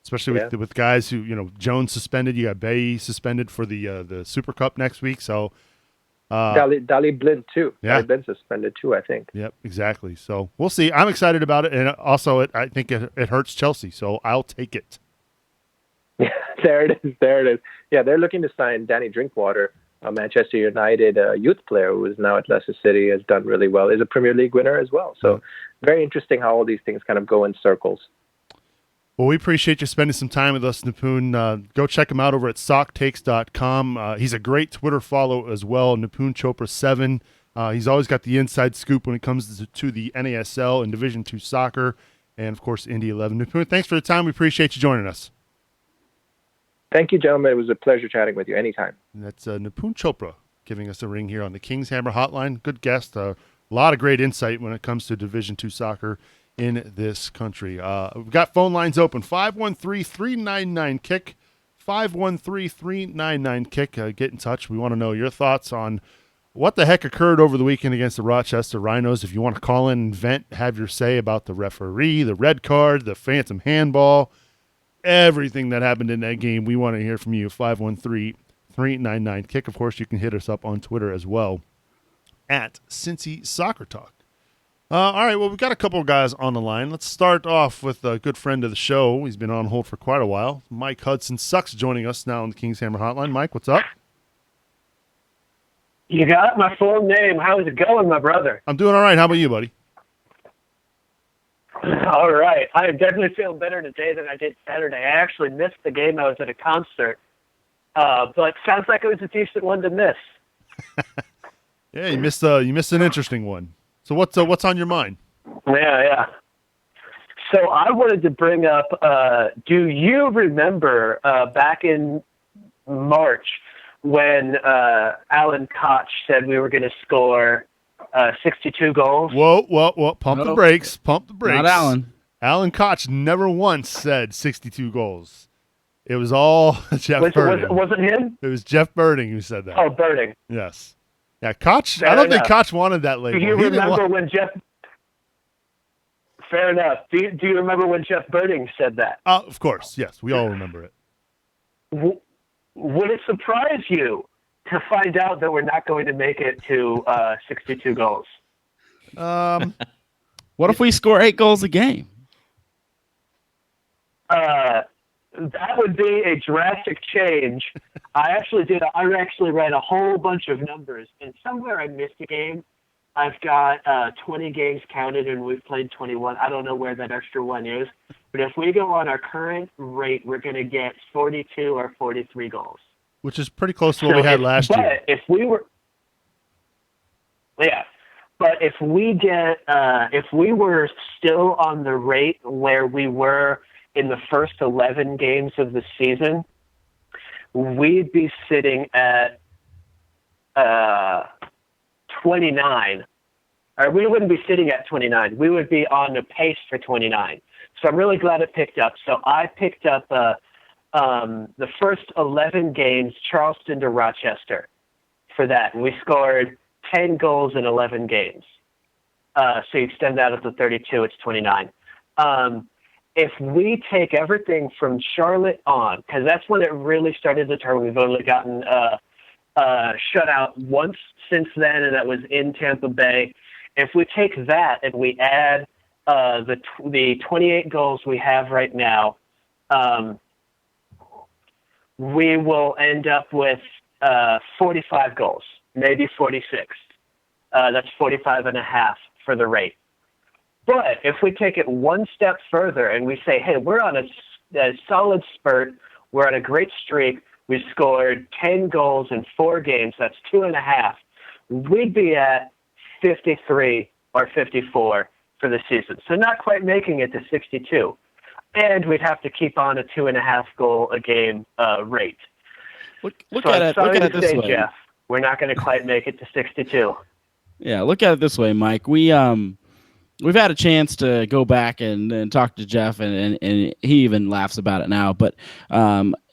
Especially with guys who, Jones suspended, you got Bay suspended for the Super Cup next week. So Dali Blind too. Yeah. Dali Blind suspended too, I think. Yep, exactly. So we'll see. I'm excited about it, and also I think it hurts Chelsea, so I'll take it. Yeah, there it is. Yeah, they're looking to sign Danny Drinkwater, a Manchester United youth player who is now at Leicester City, has done really well, is a Premier League winner as well. So very interesting how all these things kind of go in circles. Well, we appreciate you spending some time with us, Nipun. Go check him out over at SockTakes.com. He's a great Twitter follow as well, Nipun Chopra 7. He's always got the inside scoop when it comes to the NASL and Division II soccer, and, of course, Indy 11. Nipun, thanks for the time. We appreciate you joining us. Thank you, gentlemen. It was a pleasure chatting with you anytime. And that's Nipun Chopra giving us a ring here on the King's Hammer Hotline. Good guest. A lot of great insight when it comes to Division II soccer in this country. We've got phone lines open. 513-399-KICK. 513-399-KICK. Get in touch. We want to know your thoughts on what the heck occurred over the weekend against the Rochester Rhinos. If you want to call in and vent, have your say about the referee, the red card, the phantom handball, everything that happened in that game, we want to hear from you. 513-399-KICK. Of course, you can hit us up on Twitter as well at Cincy Soccer Talk. All right, well, we've got a couple of guys on the line. Let's start off with a good friend of the show. He's been on hold for quite a while. Mike Hudson Sucks joining us now on the Kings Hammer Hotline. Mike, what's up? You got my full name. How's it going, my brother? I'm doing all right. How about you, buddy? All right. I am definitely feeling better today than I did Saturday. I actually missed the game. I was at a concert. But sounds like it was a decent one to miss. Yeah, you missed an interesting one. So what's on your mind? Yeah. So I wanted to bring up, do you remember back in March when Alan Koch said we were going to score 62 goals? Whoa. Pump the brakes. Not Alan. Alan Koch never once said 62 goals. It was all Jeff Birding. Was it him? It was Jeff Birding who said that. Oh, Birding. Yes. Yeah, Koch. Fair I don't enough. think Koch wanted that label. Do you He didn't remember want- when Jeff... Fair enough. Do you remember when Jeff Birding said that? Of course, yes. We all remember it. Would it surprise you to find out that we're not going to make it to 62 goals? What if we score 8 goals a game? That would be a drastic change. I actually read a whole bunch of numbers, and somewhere I missed a game. I've got 20 games counted, and we've played 21. I don't know where that extra one is, but if we go on our current rate, we're going to get 42 or 43 goals. Which is pretty close to what we had last year. If we were still on the rate where we were in the first 11 games of the season, we'd be sitting at 29. Or we wouldn't be sitting at 29. We would be on the pace for 29. So I'm really glad it picked up. So I picked up the first 11 games, Charleston to Rochester, for that. And we scored 10 goals in 11 games. So you extend that up to 32, it's 29. If we take everything from Charlotte on, because that's when it really started to turn. We've only gotten shut out once since then, and that was in Tampa Bay. If we take that and we add the 28 goals we have right now, we will end up with 45 goals, maybe 46. That's 45 and a half for the rate. But if we take it one step further and we say, hey, we're on a solid spurt, we're on a great streak, we scored 10 goals in 4 games, that's 2.5, we'd be at 53 or 54 for the season. So not quite making it to 62. And we'd have to keep on a 2.5 goal a game rate. Look at it this way. Jeff, we're not going to quite make it to 62. Yeah, look at it this way, Mike. We've had a chance to go back and talk to Jeff, and he even laughs about it now. But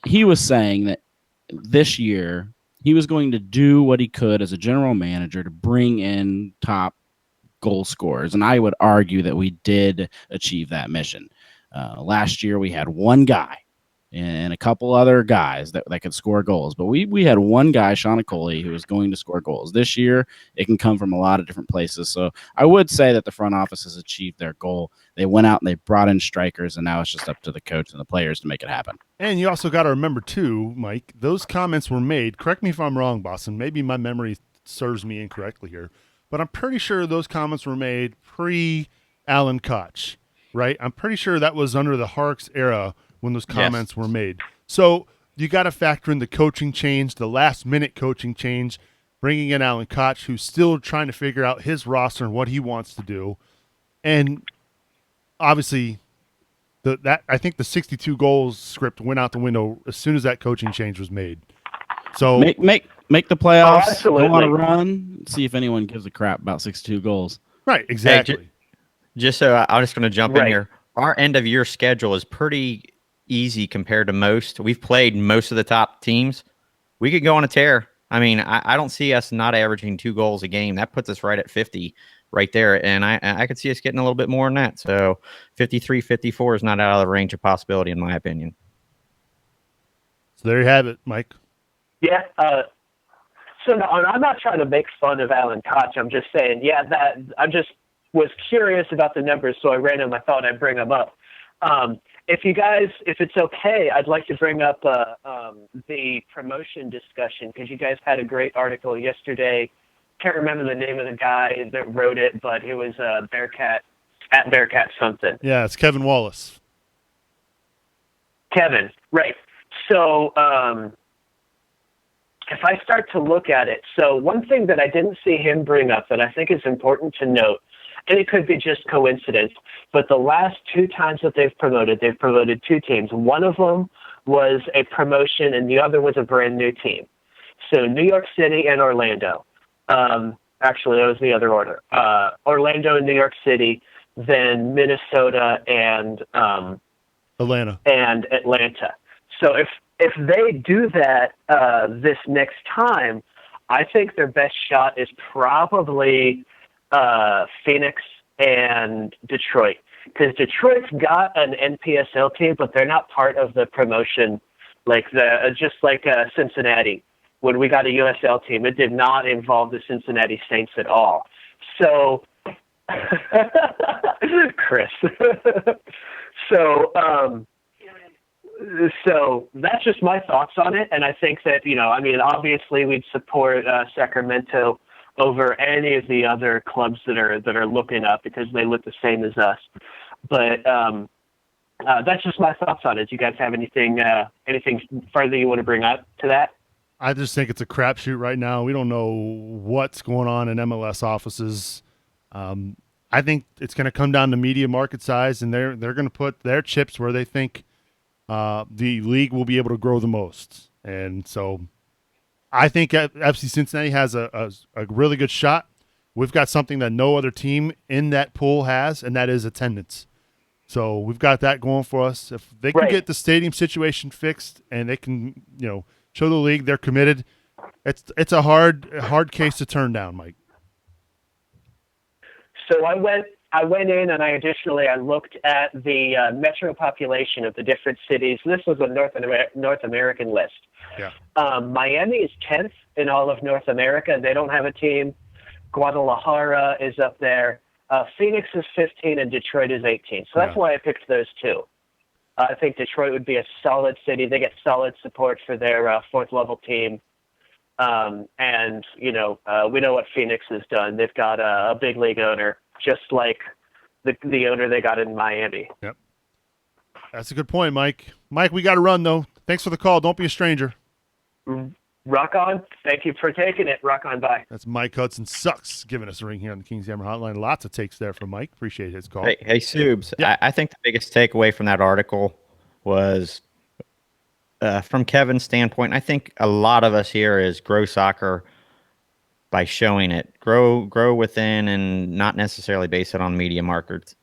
he was saying that this year he was going to do what he could as a general manager to bring in top goal scorers, and I would argue that we did achieve that mission. Last year we had one guy and a couple other guys that could score goals. But we had one guy, Sean Coley, who was going to score goals. This year, it can come from a lot of different places. So I would say that the front office has achieved their goal. They went out and they brought in strikers, and now it's just up to the coach and the players to make it happen. And you also got to remember, too, Mike, those comments were made. Correct me if I'm wrong, Boston. Maybe my memory serves me incorrectly here. But I'm pretty sure those comments were made pre-Alan Koch, right? I'm pretty sure that was under the Harks era when those comments were made. So you got to factor in the coaching change, the last-minute coaching change, bringing in Alan Koch, who's still trying to figure out his roster and what he wants to do. And obviously, I think the 62 goals script went out the window as soon as that coaching change was made. So make the playoffs, go on a run, see if anyone gives a crap about 62 goals. Right, exactly. Hey, just so I'm just going to jump in here. Our end-of-year schedule is pretty easy compared to most. We've played most of the top teams. We could go on a tear. I mean, I don't see us not averaging 2 goals a game. That puts us right at 50 right there. And I could see us getting a little bit more than that. So 53, 54 is not out of the range of possibility, in my opinion. So there you have it, Mike. Yeah. So no, I'm not trying to make fun of Alan Koch. I'm just saying, was curious about the numbers, so I ran them. I thought I'd bring them up. If it's okay, I'd like to bring up the promotion discussion, because you guys had a great article yesterday. Can't remember the name of the guy that wrote it, but it was Bearcat something. Yeah, it's Kevin Wallace. Kevin, right. So if I start to look at it, so one thing that I didn't see him bring up that I think is important to note, and it could be just coincidence, but the last 2 times that they've promoted 2 teams. One of them was a promotion, and the other was a brand new team. So New York City and Orlando. Actually, that was the other order. Orlando and New York City, then Minnesota and Atlanta. So if they do that this next time, I think their best shot is probably Phoenix and Detroit, because Detroit's got an NPSL team, but they're not part of the promotion. Just like Cincinnati, when we got a USL team, it did not involve the Cincinnati Saints at all. So, Chris. So that's just my thoughts on it, and I think that obviously we'd support Sacramento over any of the other clubs that are looking up, because they look the same as us. But that's just my thoughts on it. Do you guys have anything further you want to bring up to that? I just think it's a crapshoot right now. We don't know what's going on in MLS offices. I think it's going to come down to media market size, and they're going to put their chips where they think the league will be able to grow the most. And so I think FC Cincinnati has a really good shot. We've got something that no other team in that pool has, and that is attendance. So we've got that going for us. If they can get the stadium situation fixed, and they can, show the league they're committed, it's a hard case to turn down, Mike. So I went in and I looked at the metro population of the different cities. This was a North American list. Yeah. Miami is 10th in all of North America. They don't have a team. Guadalajara is up there. Phoenix is 15 and Detroit is 18. So that's why I picked those 2. I think Detroit would be a solid city. They get solid support for their 4th level team. And we know what Phoenix has done. They've got a big league owner, just like the owner they got in Miami. Yep. That's a good point, Mike. Mike, we got to run, though. Thanks for the call. Don't be a stranger. Rock on. Thank you for taking it. Rock on. Bye. That's Mike Hudson Sucks giving us a ring here on the Kings Hammer Hotline. Lots of takes there from Mike. Appreciate his call. Hey Subes. Yep. I think the biggest takeaway from that article was from Kevin's standpoint. I think a lot of us here is grow soccer by showing it, grow within, and not necessarily base it on media markets.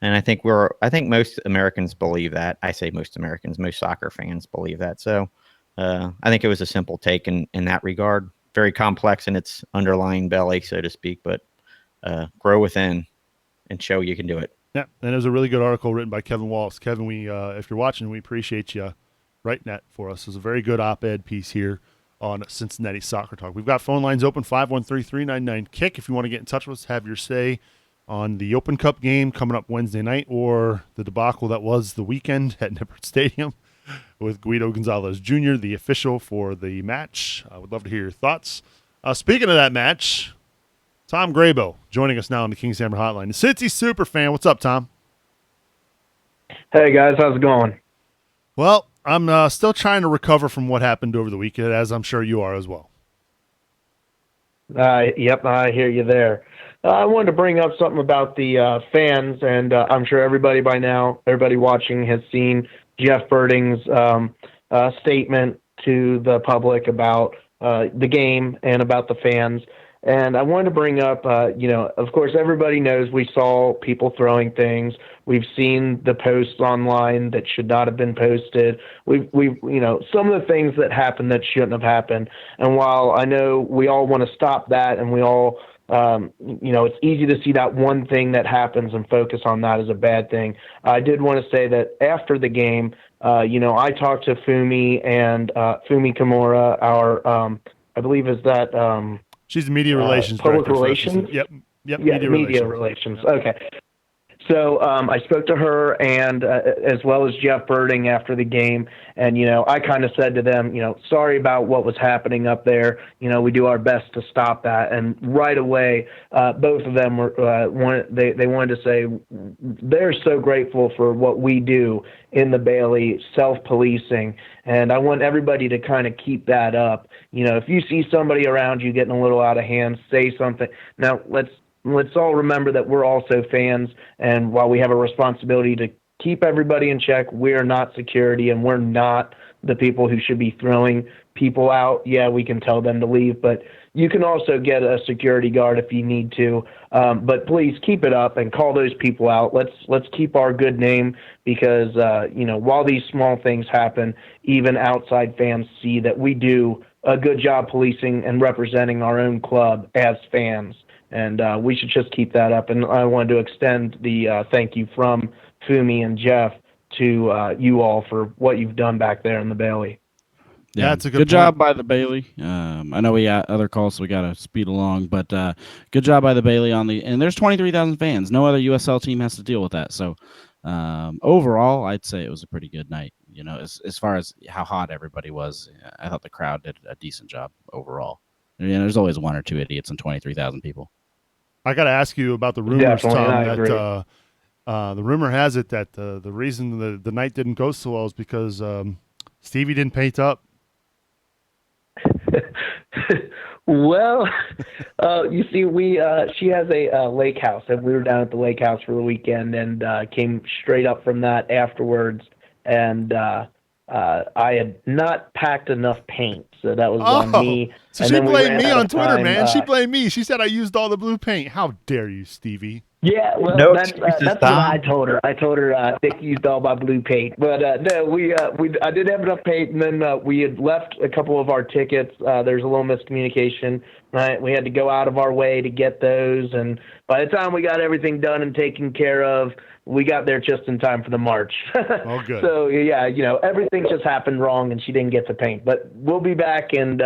And I think most Americans believe that. I say most Americans, most soccer fans believe that. So I think it was a simple take in that regard. Very complex in its underlying belly, so to speak, but grow within and show you can do it. Yeah, and it was a really good article written by Kevin Wallace. Kevin, we if you're watching, we appreciate you writing that for us. It was a very good op-ed piece here on Cincinnati Soccer Talk. We've got phone lines open, 513-399-KICK. If you want to get in touch with us, have your say on the Open Cup game coming up Wednesday night, or the debacle that was the weekend at Nippert Stadium with Guido Gonzalez Jr., the official for the match. I would love to hear your thoughts. Speaking of that match, Tom Grabo joining us now on the Kings Hammer Hotline. The Cincy super fan. What's up, Tom? Hey, guys. How's it going? Well, I'm still trying to recover from what happened over the weekend, as I'm sure you are as well. Yep, I hear you there. I wanted to bring up something about the fans, and I'm sure everybody by now, everybody watching has seen Jeff Birding's statement to the public about the game and about the fans. And I wanted to bring up, of course, everybody knows we saw people throwing things. We've seen the posts online that should not have been posted. We've some of the things that happened that shouldn't have happened. And while I know we all want to stop that, and we all, it's easy to see that one thing that happens and focus on that as a bad thing. I did want to say that after the game, I talked to Fumi and Fumi Kimura, our, I believe is that. She's the media relations public director. relations. Yep, Yep. Yeah, media relations. Okay. So I spoke to her and as well as Jeff Birding after the game, and I kind of said to them, sorry about what was happening up there. We do our best to stop that. And right away, both of them were they wanted to say they're so grateful for what we do in the Bailey, self-policing, and I want everybody to kind of keep that up. If you see somebody around you getting a little out of hand, say something. Now let's all remember that we're also fans, and while we have a responsibility to keep everybody in check, we're not security, and we're not the people who should be throwing people out. Yeah, we can tell them to leave, but you can also get a security guard if you need to. But please keep it up and call those people out. Let's keep our good name because while these small things happen, even outside fans see that we do a good job policing and representing our own club as fans. And we should just keep that up. And I wanted to extend the thank you from Fumi and Jeff to you all for what you've done back there in the Bailey. Yeah, it's a good job by the Bailey. I know we got other calls, so we got to speed along. But good job by the Bailey and there's 23,000 fans. No other USL team has to deal with that. So overall, I'd say it was a pretty good night. As far as how hot everybody was, I thought the crowd did a decent job overall. There's always one or two idiots and 23,000 people. I got to ask you about the rumors, Definitely, Tom. The rumor has it that the reason the night didn't go so well is because Stevie didn't paint up. Well, you see, she has a lake house, and we were down at the lake house for the weekend, and came straight up from that afterwards, and I had not packed enough paint, so that was on me. So she blamed me on Twitter, man. She blamed me. She said I used all the blue paint. How dare you, Stevie? Yeah, well, No that's what I told her. I told her Nick used all my blue paint, but no, I did have enough paint, and then we had left a couple of our tickets. There's a little miscommunication, right? We had to go out of our way to get those, and by the time we got everything done and taken care of, we got there just in time for the march. Oh, good. So yeah, everything just happened wrong, and she didn't get the paint, but we'll be back and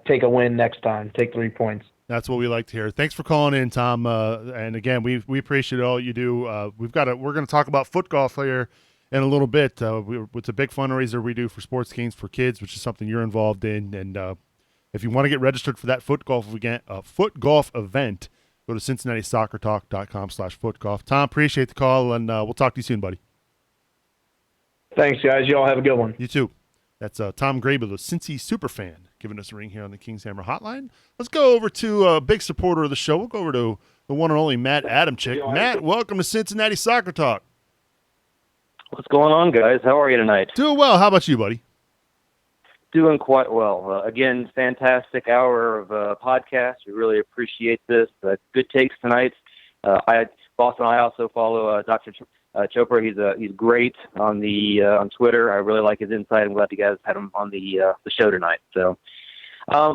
take a win next time. Take 3 points. That's what we like to hear. Thanks for calling in, Tom. And again, we appreciate all you do. We're going to talk about foot golf here in a little bit. It's a big fundraiser we do for sports games for kids, which is something you're involved in. And if you want to get registered for that foot golf event, go to CincinnatiSoccerTalk.com/footgolf. Tom, appreciate the call, and we'll talk to you soon, buddy. Thanks, guys. You all have a good one. You too. That's Tom Grable, the Cincy superfan, giving us a ring here on the King's Hammer Hotline. Let's go over to a big supporter of the show. We'll go over to the one and only Matt Adamczyk. Matt, welcome to Cincinnati Soccer Talk. What's going on, guys? How are you tonight? Doing well. How about you, buddy? Doing quite well. Again, fantastic hour of podcast. We really appreciate this. Good takes tonight. Boss and I also follow Dr. Chopra. He's great on on Twitter. I really like his insight. I'm glad you guys had him on the show tonight. So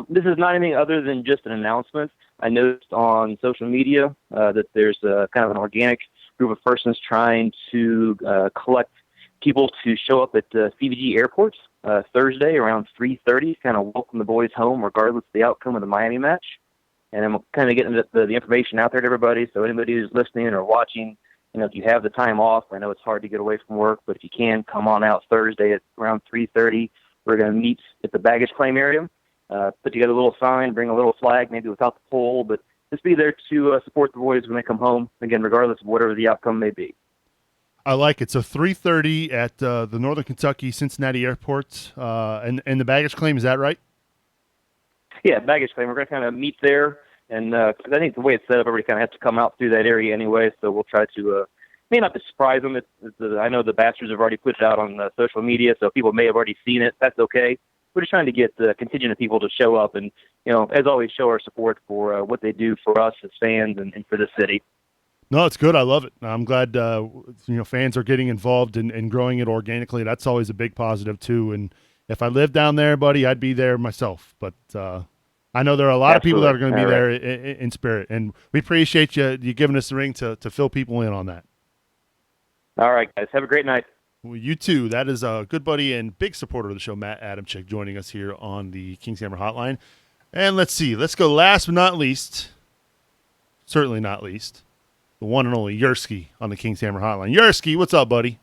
this is not anything other than just an announcement. I noticed on social media that there's kind of an organic group of persons trying to collect people to show up at CVG Airport Thursday around 3:30, kind of welcome the boys home regardless of the outcome of the Miami match. And I'm kind of getting the information out there to everybody. So anybody who's listening or watching, if you have the time off, I know it's hard to get away from work, but if you can, come on out Thursday at around 3:30. We're going to meet at the baggage claim area, put together a little sign, bring a little flag, maybe without the pole, but just be there to support the boys when they come home, again, regardless of whatever the outcome may be. I like it. So 3:30 at the Northern Kentucky Cincinnati Airport, and the baggage claim, is that right? Yeah, baggage claim. We're going to kind of meet there, and I think the way it's set up, everybody kind of has to come out through that area anyway, so we'll try to may not to surprise them. I know the Bastards have already put it out on social media, so people may have already seen it. That's okay. We're just trying to get the contingent of people to show up and, as always, show our support for what they do for us as fans and for the city. No, it's good. I love it. I'm glad fans are getting involved and growing it organically. That's always a big positive too. And if I lived down there, buddy, I'd be there myself. But I know there are a lot of people that are going to be there in spirit, and we appreciate you giving us the ring to fill people in on that. All right, guys. Have a great night. Well, you too. That is a good buddy and big supporter of the show, Matt Adamczyk, joining us here on the King's Hammer Hotline. And let's see. Let's go last but not least certainly not least, the one and only Yersky on the King's Hammer Hotline. Yersky, what's up, buddy?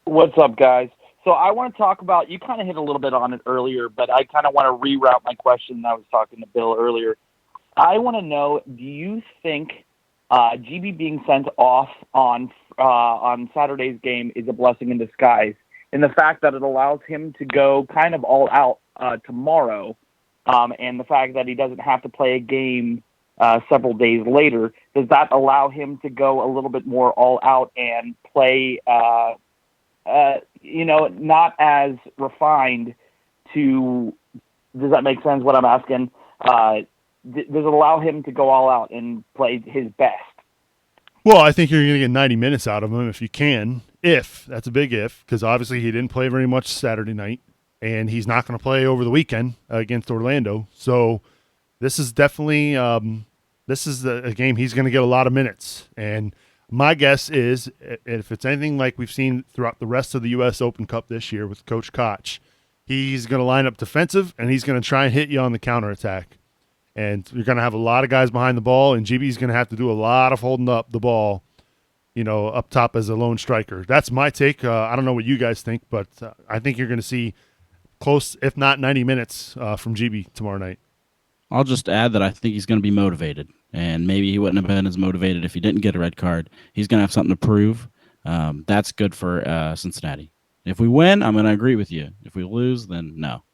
What's up, guys? So I want to talk about, you kind of hit a little bit on it earlier, but I kind of want to reroute my question. I was talking to Bill earlier. I want to know, do you think GB being sent off on Saturday's game is a blessing in disguise? In the fact that it allows him to go kind of all out tomorrow, and the fact that he doesn't have to play a game several days later, does that allow him to go a little bit more all out and play, not as refined to, does that make sense what I'm asking? Does it allow him to go all out and play his best? Well, I think you're going to get 90 minutes out of him if you can. If. That's a big if, because obviously he didn't play very much Saturday night, and he's not going to play over the weekend against Orlando. So this is definitely a game he's going to get a lot of minutes. And my guess is, if it's anything like we've seen throughout the rest of the U.S. Open Cup this year with Coach Koch, he's going to line up defensive, and he's going to try and hit you on the counterattack. And you're going to have a lot of guys behind the ball, and GB's going to have to do a lot of holding up the ball, up top as a lone striker. That's my take. I don't know what you guys think, but I think you're going to see close, if not 90 minutes from GB tomorrow night. I'll just add that I think he's going to be motivated, and maybe he wouldn't have been as motivated if he didn't get a red card. He's going to have something to prove. That's good for Cincinnati. If we win, I'm going to agree with you. If we lose, then no.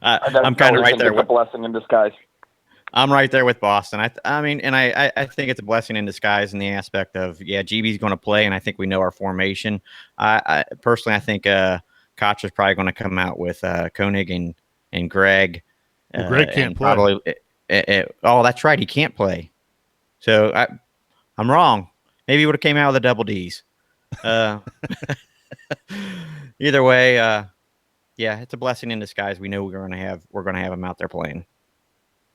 I'm kind of right there with a blessing in disguise. I'm right there with Boston. I think it's a blessing in disguise in the aspect of, GB's going to play, and I think we know our formation. I personally, I think Koch is probably going to come out with Koenig and Greg. Well, Greg can't play. Probably, that's right. He can't play. So I'm wrong. Maybe he would have came out with the double Ds. Either way, it's a blessing in disguise. We know we're going to have him out there playing.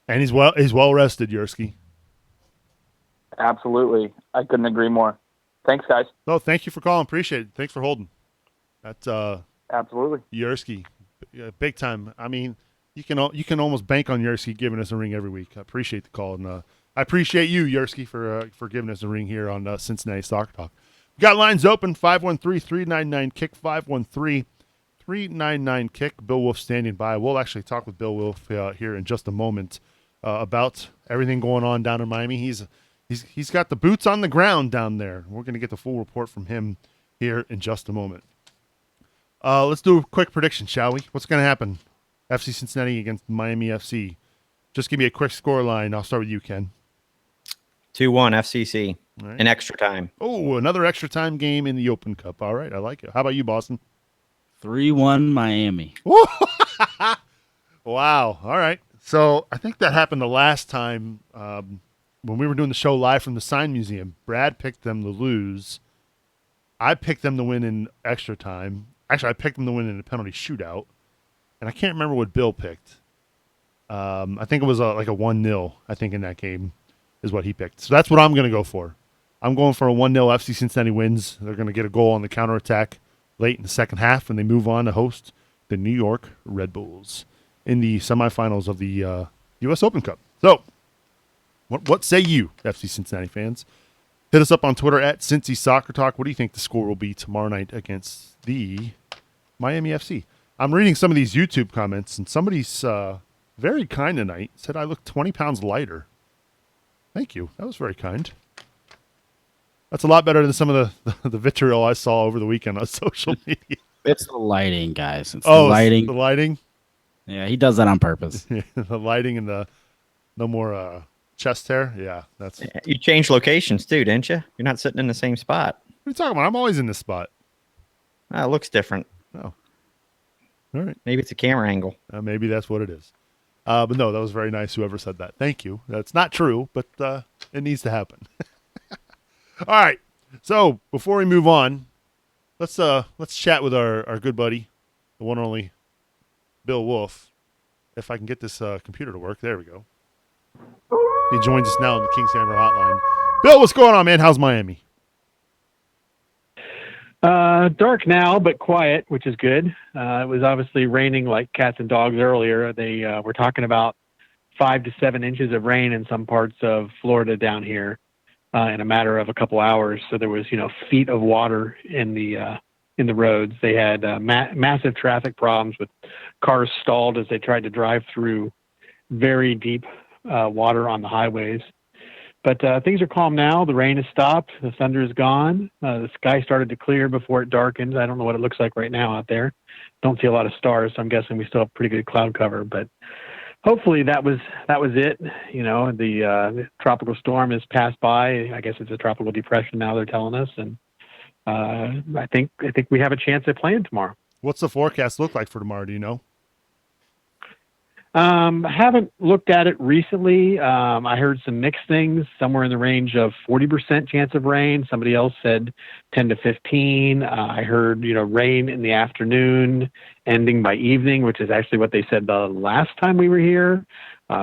And he's well rested, Yersky. Absolutely. I couldn't agree more. Thanks, guys. No, thank you for calling. Appreciate it. Thanks for holding. That's absolutely Yersky, big time. I mean, you can almost bank on Yersky giving us a ring every week. I appreciate the call, and I appreciate you, Yersky, for giving us a ring here on Cincinnati Soccer Talk. We got lines open, 513-399-KICK, 513-399-KICK. Bill Wolf standing by. We'll actually talk with Bill Wolf here in just a moment about everything going on down in Miami. He's got the boots on the ground down there. We're going to get the full report from him here in just a moment. Let's do a quick prediction, shall we? What's going to happen? FC Cincinnati against Miami FC. Just give me a quick score line. I'll start with you, Ken. 2-1 FCC Right. in extra time. Oh, another extra time game in the Open Cup. All right, I like it. How about you, Boston? 3-1 Miami. Wow. All right. So I think that happened the last time when we were doing the show live from the Sign Museum. Brad picked them to lose. I picked them to win in extra time. Actually, I picked them to win in a penalty shootout. And I can't remember what Bill picked. I think it was like a 1-0, I think, in that game is what he picked. So that's what I'm going to go for. I'm going for a 1-0 FC Cincinnati wins. They're going to get a goal on the counterattack late in the second half, and they move on to host the New York Red Bulls in the semifinals of the U.S. Open Cup. So what say you, FC Cincinnati fans? Hit us up on Twitter at Cincy Soccer Talk. What do you think the score will be tomorrow night against the Miami FC? I'm reading some of these YouTube comments, and somebody's very kind tonight. Said I look 20 pounds lighter. Thank you. That was very kind. That's a lot better than some of the vitriol I saw over the weekend on social media. It's the lighting, guys. It's the lighting. The lighting? Yeah, he does that on purpose. The lighting and the no more chest hair. Yeah, that's. You changed locations too, didn't you? You're not sitting in the same spot. What are you talking about? I'm always in this spot. It looks different. Oh. All right. Maybe it's a camera angle. Maybe that's what it is. But no, that was very nice, whoever said that. Thank you. That's not true, but it needs to happen. All right. So before we move on, let's chat with our good buddy, the one and only Bill Wolf. If I can get this computer to work. There we go. He joins us now on the King's Hammer Hotline. Bill, what's going on, man? How's Miami? Dark now, but quiet, which is good. It was obviously raining like cats and dogs earlier. They were talking about 5 to 7 inches of rain in some parts of Florida down here in a matter of a couple hours. So there was, feet of water in the roads. They had massive traffic problems with cars stalled as they tried to drive through very deep water on the highways. But things are calm now. The rain has stopped. The thunder is gone. The sky started to clear before it darkened. I don't know what it looks like right now out there. Don't see a lot of stars, so I'm guessing we still have pretty good cloud cover. But hopefully that was it. The tropical storm has passed by. I guess it's a tropical depression now, they're telling us, and I think we have a chance at playing tomorrow. What's the forecast look like for tomorrow? Do you know? I haven't looked at it recently. I heard some mixed things, somewhere in the range of 40% chance of rain. Somebody else said 10 to 15. I heard, rain in the afternoon, ending by evening, which is actually what they said the last time we were here,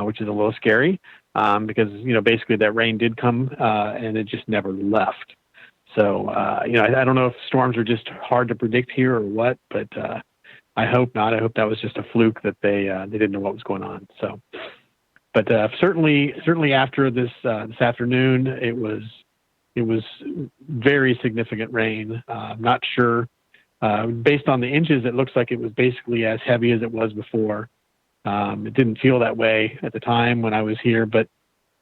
which is a little scary because, basically that rain did come and it just never left. So, I don't know if storms are just hard to predict here or what, but I hope not. I hope that was just a fluke that they didn't know what was going on. So, but certainly after this afternoon, it was very significant rain. Not sure. Based on the inches, it looks like it was basically as heavy as it was before. It didn't feel that way at the time when I was here, but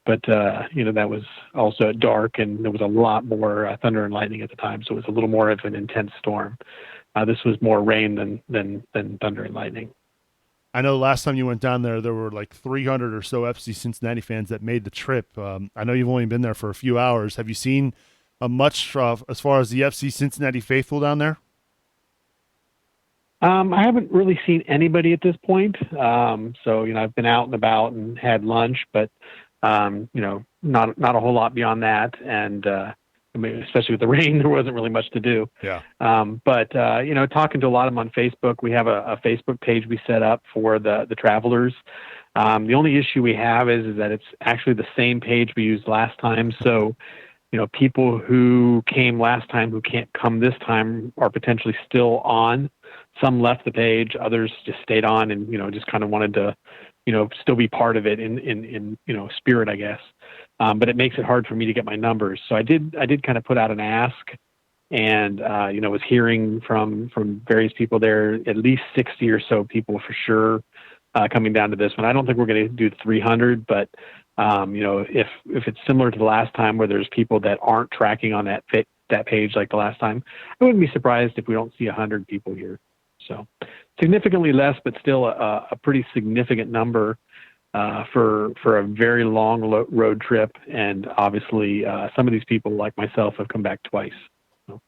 that was also at dark, and there was a lot more thunder and lightning at the time, so it was a little more of an intense storm. This was more rain than thunder and lightning. I know last time you went down there were like 300 or so FC Cincinnati fans that made the trip. I know you've only been there for a few hours. Have you seen much as far as the FC Cincinnati faithful down there? I haven't really seen anybody at this point. So, I've been out and about and had lunch, but, not a whole lot beyond that. And, especially with the rain, there wasn't really much to do. Yeah. But talking to a lot of them on Facebook, we have a Facebook page we set up for the travelers. The only issue we have is that it's actually the same page we used last time. So, people who came last time who can't come this time are potentially still on. Some left the page, others just stayed on and, just kind of wanted to, still be part of it in spirit, I guess. But it makes it hard for me to get my numbers. So I did kind of put out an ask and, was hearing from various people there, at least 60 or so people for sure, coming down to this one. I don't think we're going to do 300, but, if it's similar to the last time where there's people that aren't tracking on that page like the last time, I wouldn't be surprised if we don't see 100 people here. So significantly less, but still a pretty significant number for a very long road trip. And obviously some of these people like myself have come back twice. So.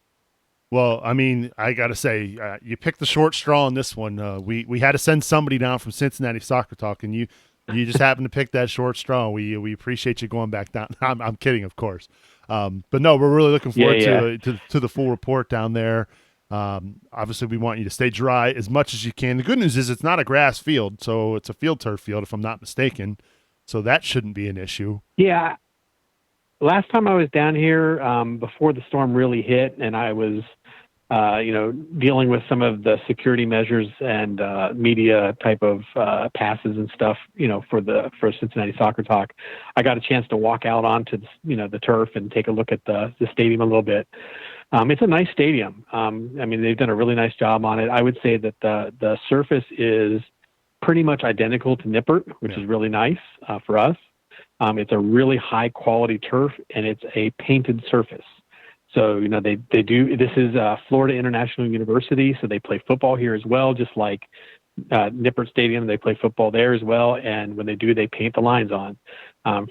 Well, I mean, I got to say, you picked the short straw on this one. We had to send somebody down from Cincinnati Soccer Talk, and you just happened to pick that short straw. We appreciate you going back down. I'm kidding, of course. But no, we're really looking forward to the full report down there. Obviously, we want you to stay dry as much as you can. The good news is it's not a grass field, so it's a field turf field, if I'm not mistaken. So that shouldn't be an issue. Yeah. Last time I was down here, before the storm really hit, and I was, dealing with some of the security measures and media type of passes and stuff, for Cincinnati Soccer Talk, I got a chance to walk out onto the turf and take a look at the stadium a little bit. It's a nice stadium. They've done a really nice job on it. I would say that the surface is pretty much identical to Nippert, which is really nice for us. It's a really high quality turf, and it's a painted surface. So, they do, this is Florida International University, so they play football here as well, just like Nippert Stadium. They play football there as well, and when they do, they paint the lines on.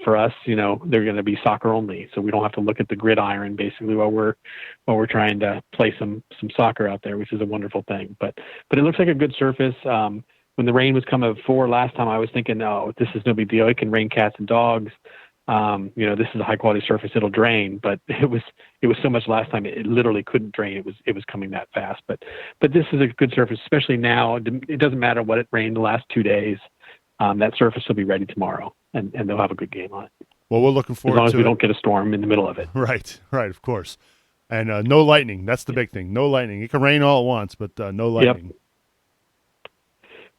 For us, they're going to be soccer only, so we don't have to look at the gridiron basically while we're trying to play some soccer out there, which is a wonderful thing. But it looks like a good surface. When the rain was coming before last time, I was thinking, oh, this is no big deal. It can rain cats and dogs. This is a high quality surface. It'll drain, but it was so much last time. It literally couldn't drain. It was coming that fast, but this is a good surface, especially now. It doesn't matter what it rained the last 2 days. That surface will be ready tomorrow, and they'll have a good game on it. Well, we're looking forward to it. As long as we don't get a storm in the middle of it. Right, of course. And no lightning. That's the big thing. No lightning. It can rain all at once, but no lightning. Yep.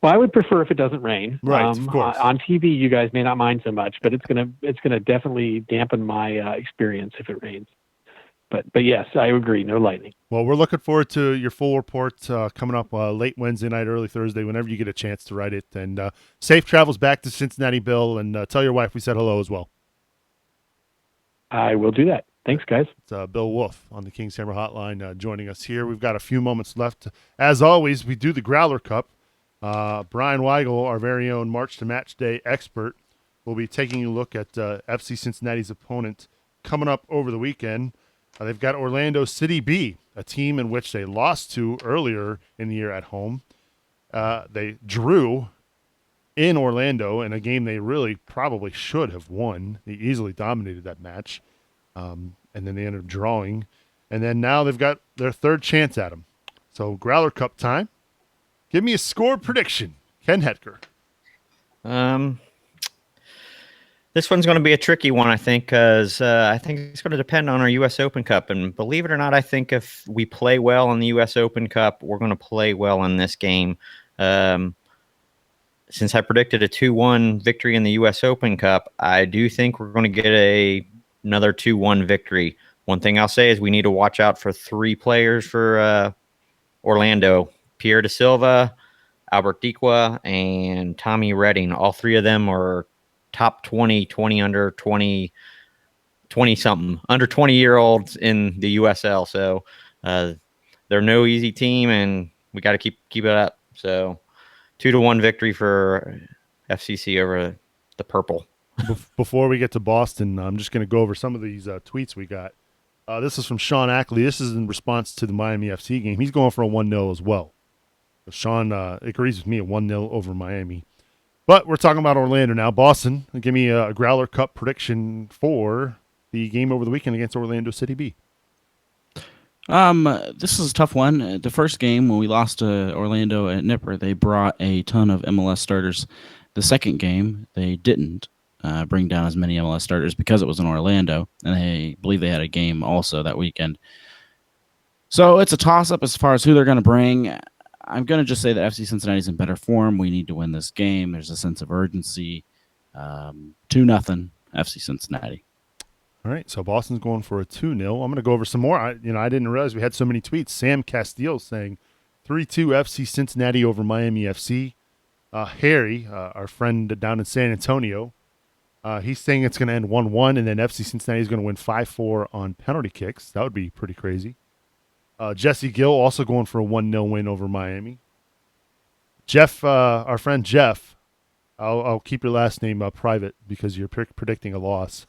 Well, I would prefer if it doesn't rain. Right, of course. On TV, you guys may not mind so much, but it's gonna definitely dampen my experience if it rains. But yes, I agree. No lightning. Well, we're looking forward to your full report coming up late Wednesday night, early Thursday, whenever you get a chance to write it. And safe travels back to Cincinnati, Bill, and tell your wife we said hello as well. I will do that. Thanks, guys. It's Bill Wolf on the King's Hammer Hotline joining us here. We've got a few moments left. As always, we do the Growler Cup. Brian Weigel, our very own March to Match Day expert, will be taking a look at FC Cincinnati's opponent coming up over the weekend. They've got Orlando City B, a team in which they lost to earlier in the year at home. They drew in Orlando in a game they really probably should have won. They easily dominated that match, and then they ended up drawing. And then now they've got their third chance at them. So Growler Cup time. Give me a score prediction, Ken Hector. This one's going to be a tricky one, I think, because I think it's going to depend on our U.S. Open Cup. And believe it or not, I think if we play well in the U.S. Open Cup, we're going to play well in this game. Since I predicted a 2-1 victory in the U.S. Open Cup, I do think we're going to get another 2-1 victory. One thing I'll say is we need to watch out for 3 players for Orlando: Pierre Da Silva, Albert Dikwa, and Tommy Redding. All 3 of them are top 20 under 20 something, under 20-year-olds in the USL. So they're no easy team, and we got to keep it up. So 2-1 victory for FCC over the Purple. Before we get to Boston, I'm just going to go over some of these tweets we got. This is from Sean Ackley. This is in response to the Miami FC game. He's going for a 1-0 as well. So Sean agrees with me, a 1-0 over Miami. But we're talking about Orlando now. Boston, give me a Growler Cup prediction for the game over the weekend against Orlando City B. This is a tough one. The first game when we lost to Orlando at Nipper, they brought a ton of MLS starters. The second game, they didn't bring down as many MLS starters because it was in Orlando, and I believe they had a game also that weekend. So it's a toss-up as far as who they're going to bring. I'm going to just say that FC Cincinnati's in better form. We need to win this game. There's a sense of urgency. 2-0 FC Cincinnati. All right, so Boston's going for a 2-0. I'm going to go over some more. I didn't realize we had so many tweets. Sam Castile saying 3-2 FC Cincinnati over Miami FC. Harry, our friend down in San Antonio, he's saying it's going to end 1-1, and then FC Cincinnati is going to win 5-4 on penalty kicks. That would be pretty crazy. Jesse Gill also going for a 1-0 win over Miami. Jeff, our friend Jeff, I'll keep your last name private because you're predicting a loss.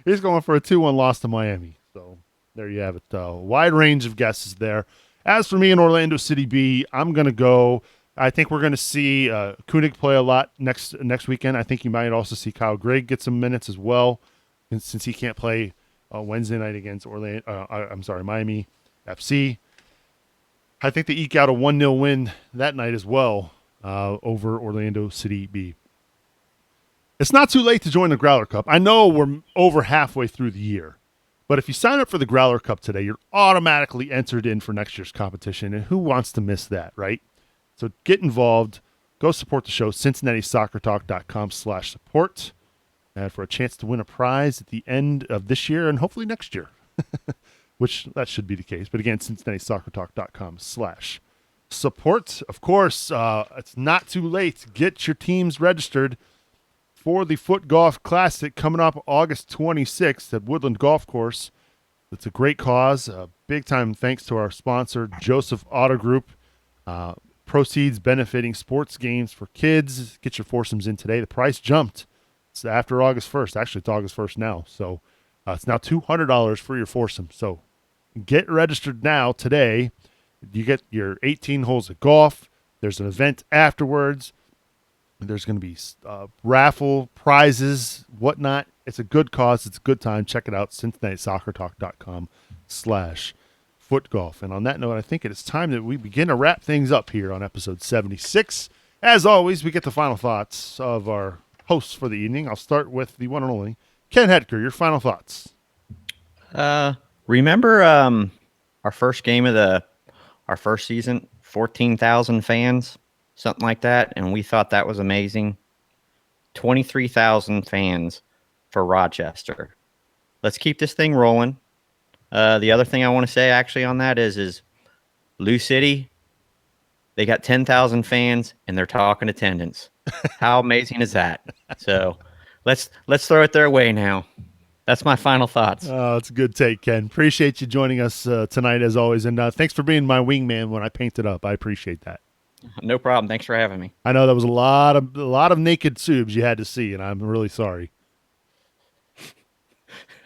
He's going for a 2-1 loss to Miami. So there you have it. Wide range of guesses there. As for me in Orlando City B, I'm going to go. I think we're going to see Koenig play a lot next weekend. I think you might also see Kyle Grigg get some minutes as well, since he can't play Wednesday night against Miami FC. I think they eke out a 1-0 win that night as well over Orlando City B. It's not too late to join the Growler Cup. I know we're over halfway through the year, but if you sign up for the Growler Cup today, you're automatically entered in for next year's competition, and who wants to miss that, right? So get involved. Go support the show, CincinnatiSoccerTalk.com/support, and for a chance to win a prize at the end of this year and hopefully next year. Which that should be the case. But again, CincinnatiSoccerTalk.com/support. Of course, it's not too late. Get your teams registered for the Foot Golf Classic coming up August 26th at Woodland Golf Course. It's a great cause. Big time thanks to our sponsor, Joseph Auto Group. Proceeds benefiting sports games for kids. Get your foursomes in today. The price jumped. It's after August 1st. Actually, it's August 1st now. So it's now $200 for your foursome. So get registered now today. You get your 18 holes of golf. There's an event afterwards. There's going to be raffle prizes, whatnot. It's a good cause. It's a good time. Check it out. CincinnatiSoccerTalk.com/footgolf. And on that note, I think it is time that we begin to wrap things up here on episode 76. As always, we get the final thoughts of our hosts for the evening. I'll start with the one and only Ken Hector. Your final thoughts. Remember our first game of our first season, 14,000 fans, something like that, and we thought that was amazing. 23,000 fans for Rochester. Let's keep this thing rolling. The other thing I want to say actually on that is Lou City, they got 10,000 fans and they're talking attendance. How amazing is that? So let's throw it their way now. That's my final thoughts. Oh, it's a good take, Ken. Appreciate you joining us tonight as always, and thanks for being my wingman when I painted up. I appreciate that. No problem. Thanks for having me. I know that was a lot of naked subs you had to see, and I'm really sorry.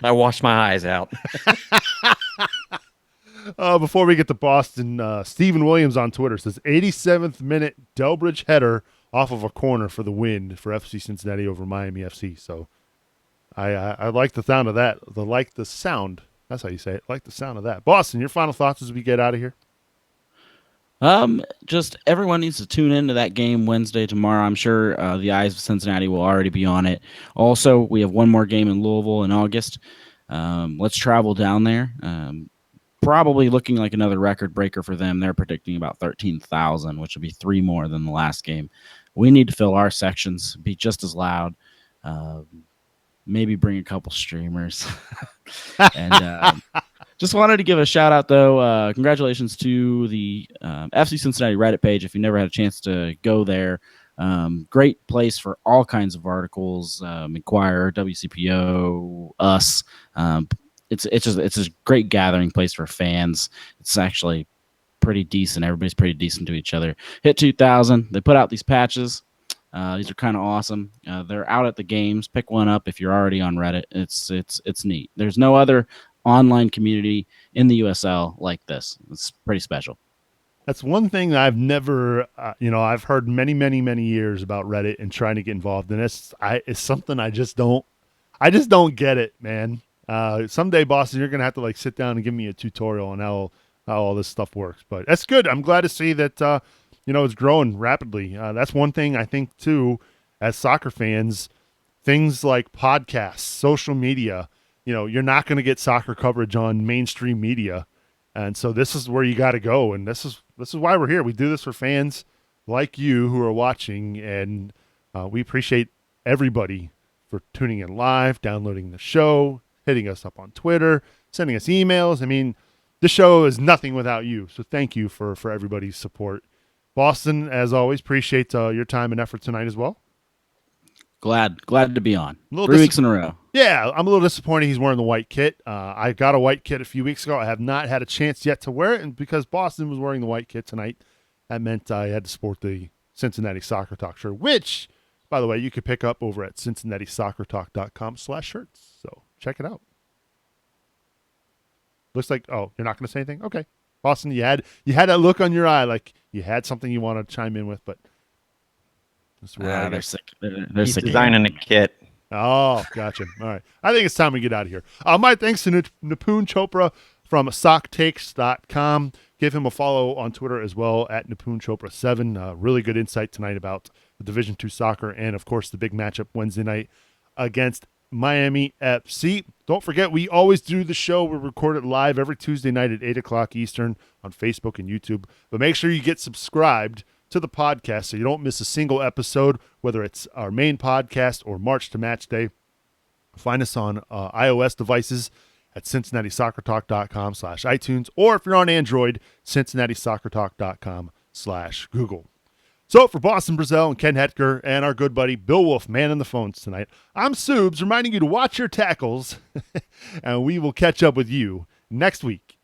I washed my eyes out. Before we get to Boston, Stephen Williams on Twitter says 87th minute Delbridge header off of a corner for the win for FC Cincinnati over Miami FC. So I like the sound of that. The sound. That's how you say it. Like the sound of that. Boston, your final thoughts as we get out of here? Just everyone needs to tune into that game Wednesday tomorrow. I'm sure the eyes of Cincinnati will already be on it. Also, we have one more game in Louisville in August. Let's travel down there. Probably looking like another record breaker for them. They're predicting about 13,000, which will be 3 more than the last game. We need to fill our sections, be just as loud. Maybe bring a couple streamers. And just wanted to give a shout out, though. Congratulations to the FC Cincinnati Reddit page. If you never had a chance to go there, great place for all kinds of articles. Inquirer, WCPO, us. It's a great gathering place for fans. It's actually pretty decent. Everybody's pretty decent to each other. Hit 2,000. They put out these patches. These are kind of awesome. They're out at the games. Pick one up if you're already on Reddit. It's neat. There's no other online community in the USL like this. It's pretty special. That's one thing I've never, I've heard many years about Reddit and trying to get involved in it. It's something I just don't get it, man. Someday, Boston, you're going to have to sit down and give me a tutorial on how all this stuff works. But that's good. I'm glad to see that, it's growing rapidly. That's one thing I think, too, as soccer fans, things like podcasts, social media, you're not going to get soccer coverage on mainstream media. And so this is where you got to go. And this is why we're here. We do this for fans like you who are watching. And we appreciate everybody for tuning in live, downloading the show, hitting us up on Twitter, sending us emails. I mean, this show is nothing without you. So thank you for everybody's support. Boston, as always, appreciate your time and effort tonight as well. Glad to be on. 3 weeks in a row. Yeah, I'm a little disappointed he's wearing the white kit. I got a white kit a few weeks ago. I have not had a chance yet to wear it, and because Boston was wearing the white kit tonight, that meant I had to sport the Cincinnati Soccer Talk shirt, which, by the way, you could pick up over at cincinnati-soccertalk.com/shirts. So check it out. Looks like, you're not going to say anything? Okay. Boston, you had that look on your eye like you had something you want to chime in with, but they're sick. They're He's sick. designing a kit. Oh, gotcha. All right. I think it's time we get out of here. My thanks to Nipun Chopra from socktakes.com. Give him a follow on Twitter as well at Nipun Chopra 7. Really good insight tonight about the Division II soccer and, of course, the big matchup Wednesday night against Miami FC. Don't forget, we always do the show. We record it live every Tuesday night at 8 o'clock Eastern on Facebook and YouTube. But make sure you get subscribed to the podcast so you don't miss a single episode, whether it's our main podcast or March to Match Day. Find us on iOS devices at CincinnatiSoccerTalk.com/iTunes, or if you're on Android, CincinnatiSoccerTalk.com/Google. So for Boston Brazell and Ken Hector and our good buddy Bill Wolf, man in the phones tonight, I'm Subes reminding you to watch your tackles, and we will catch up with you next week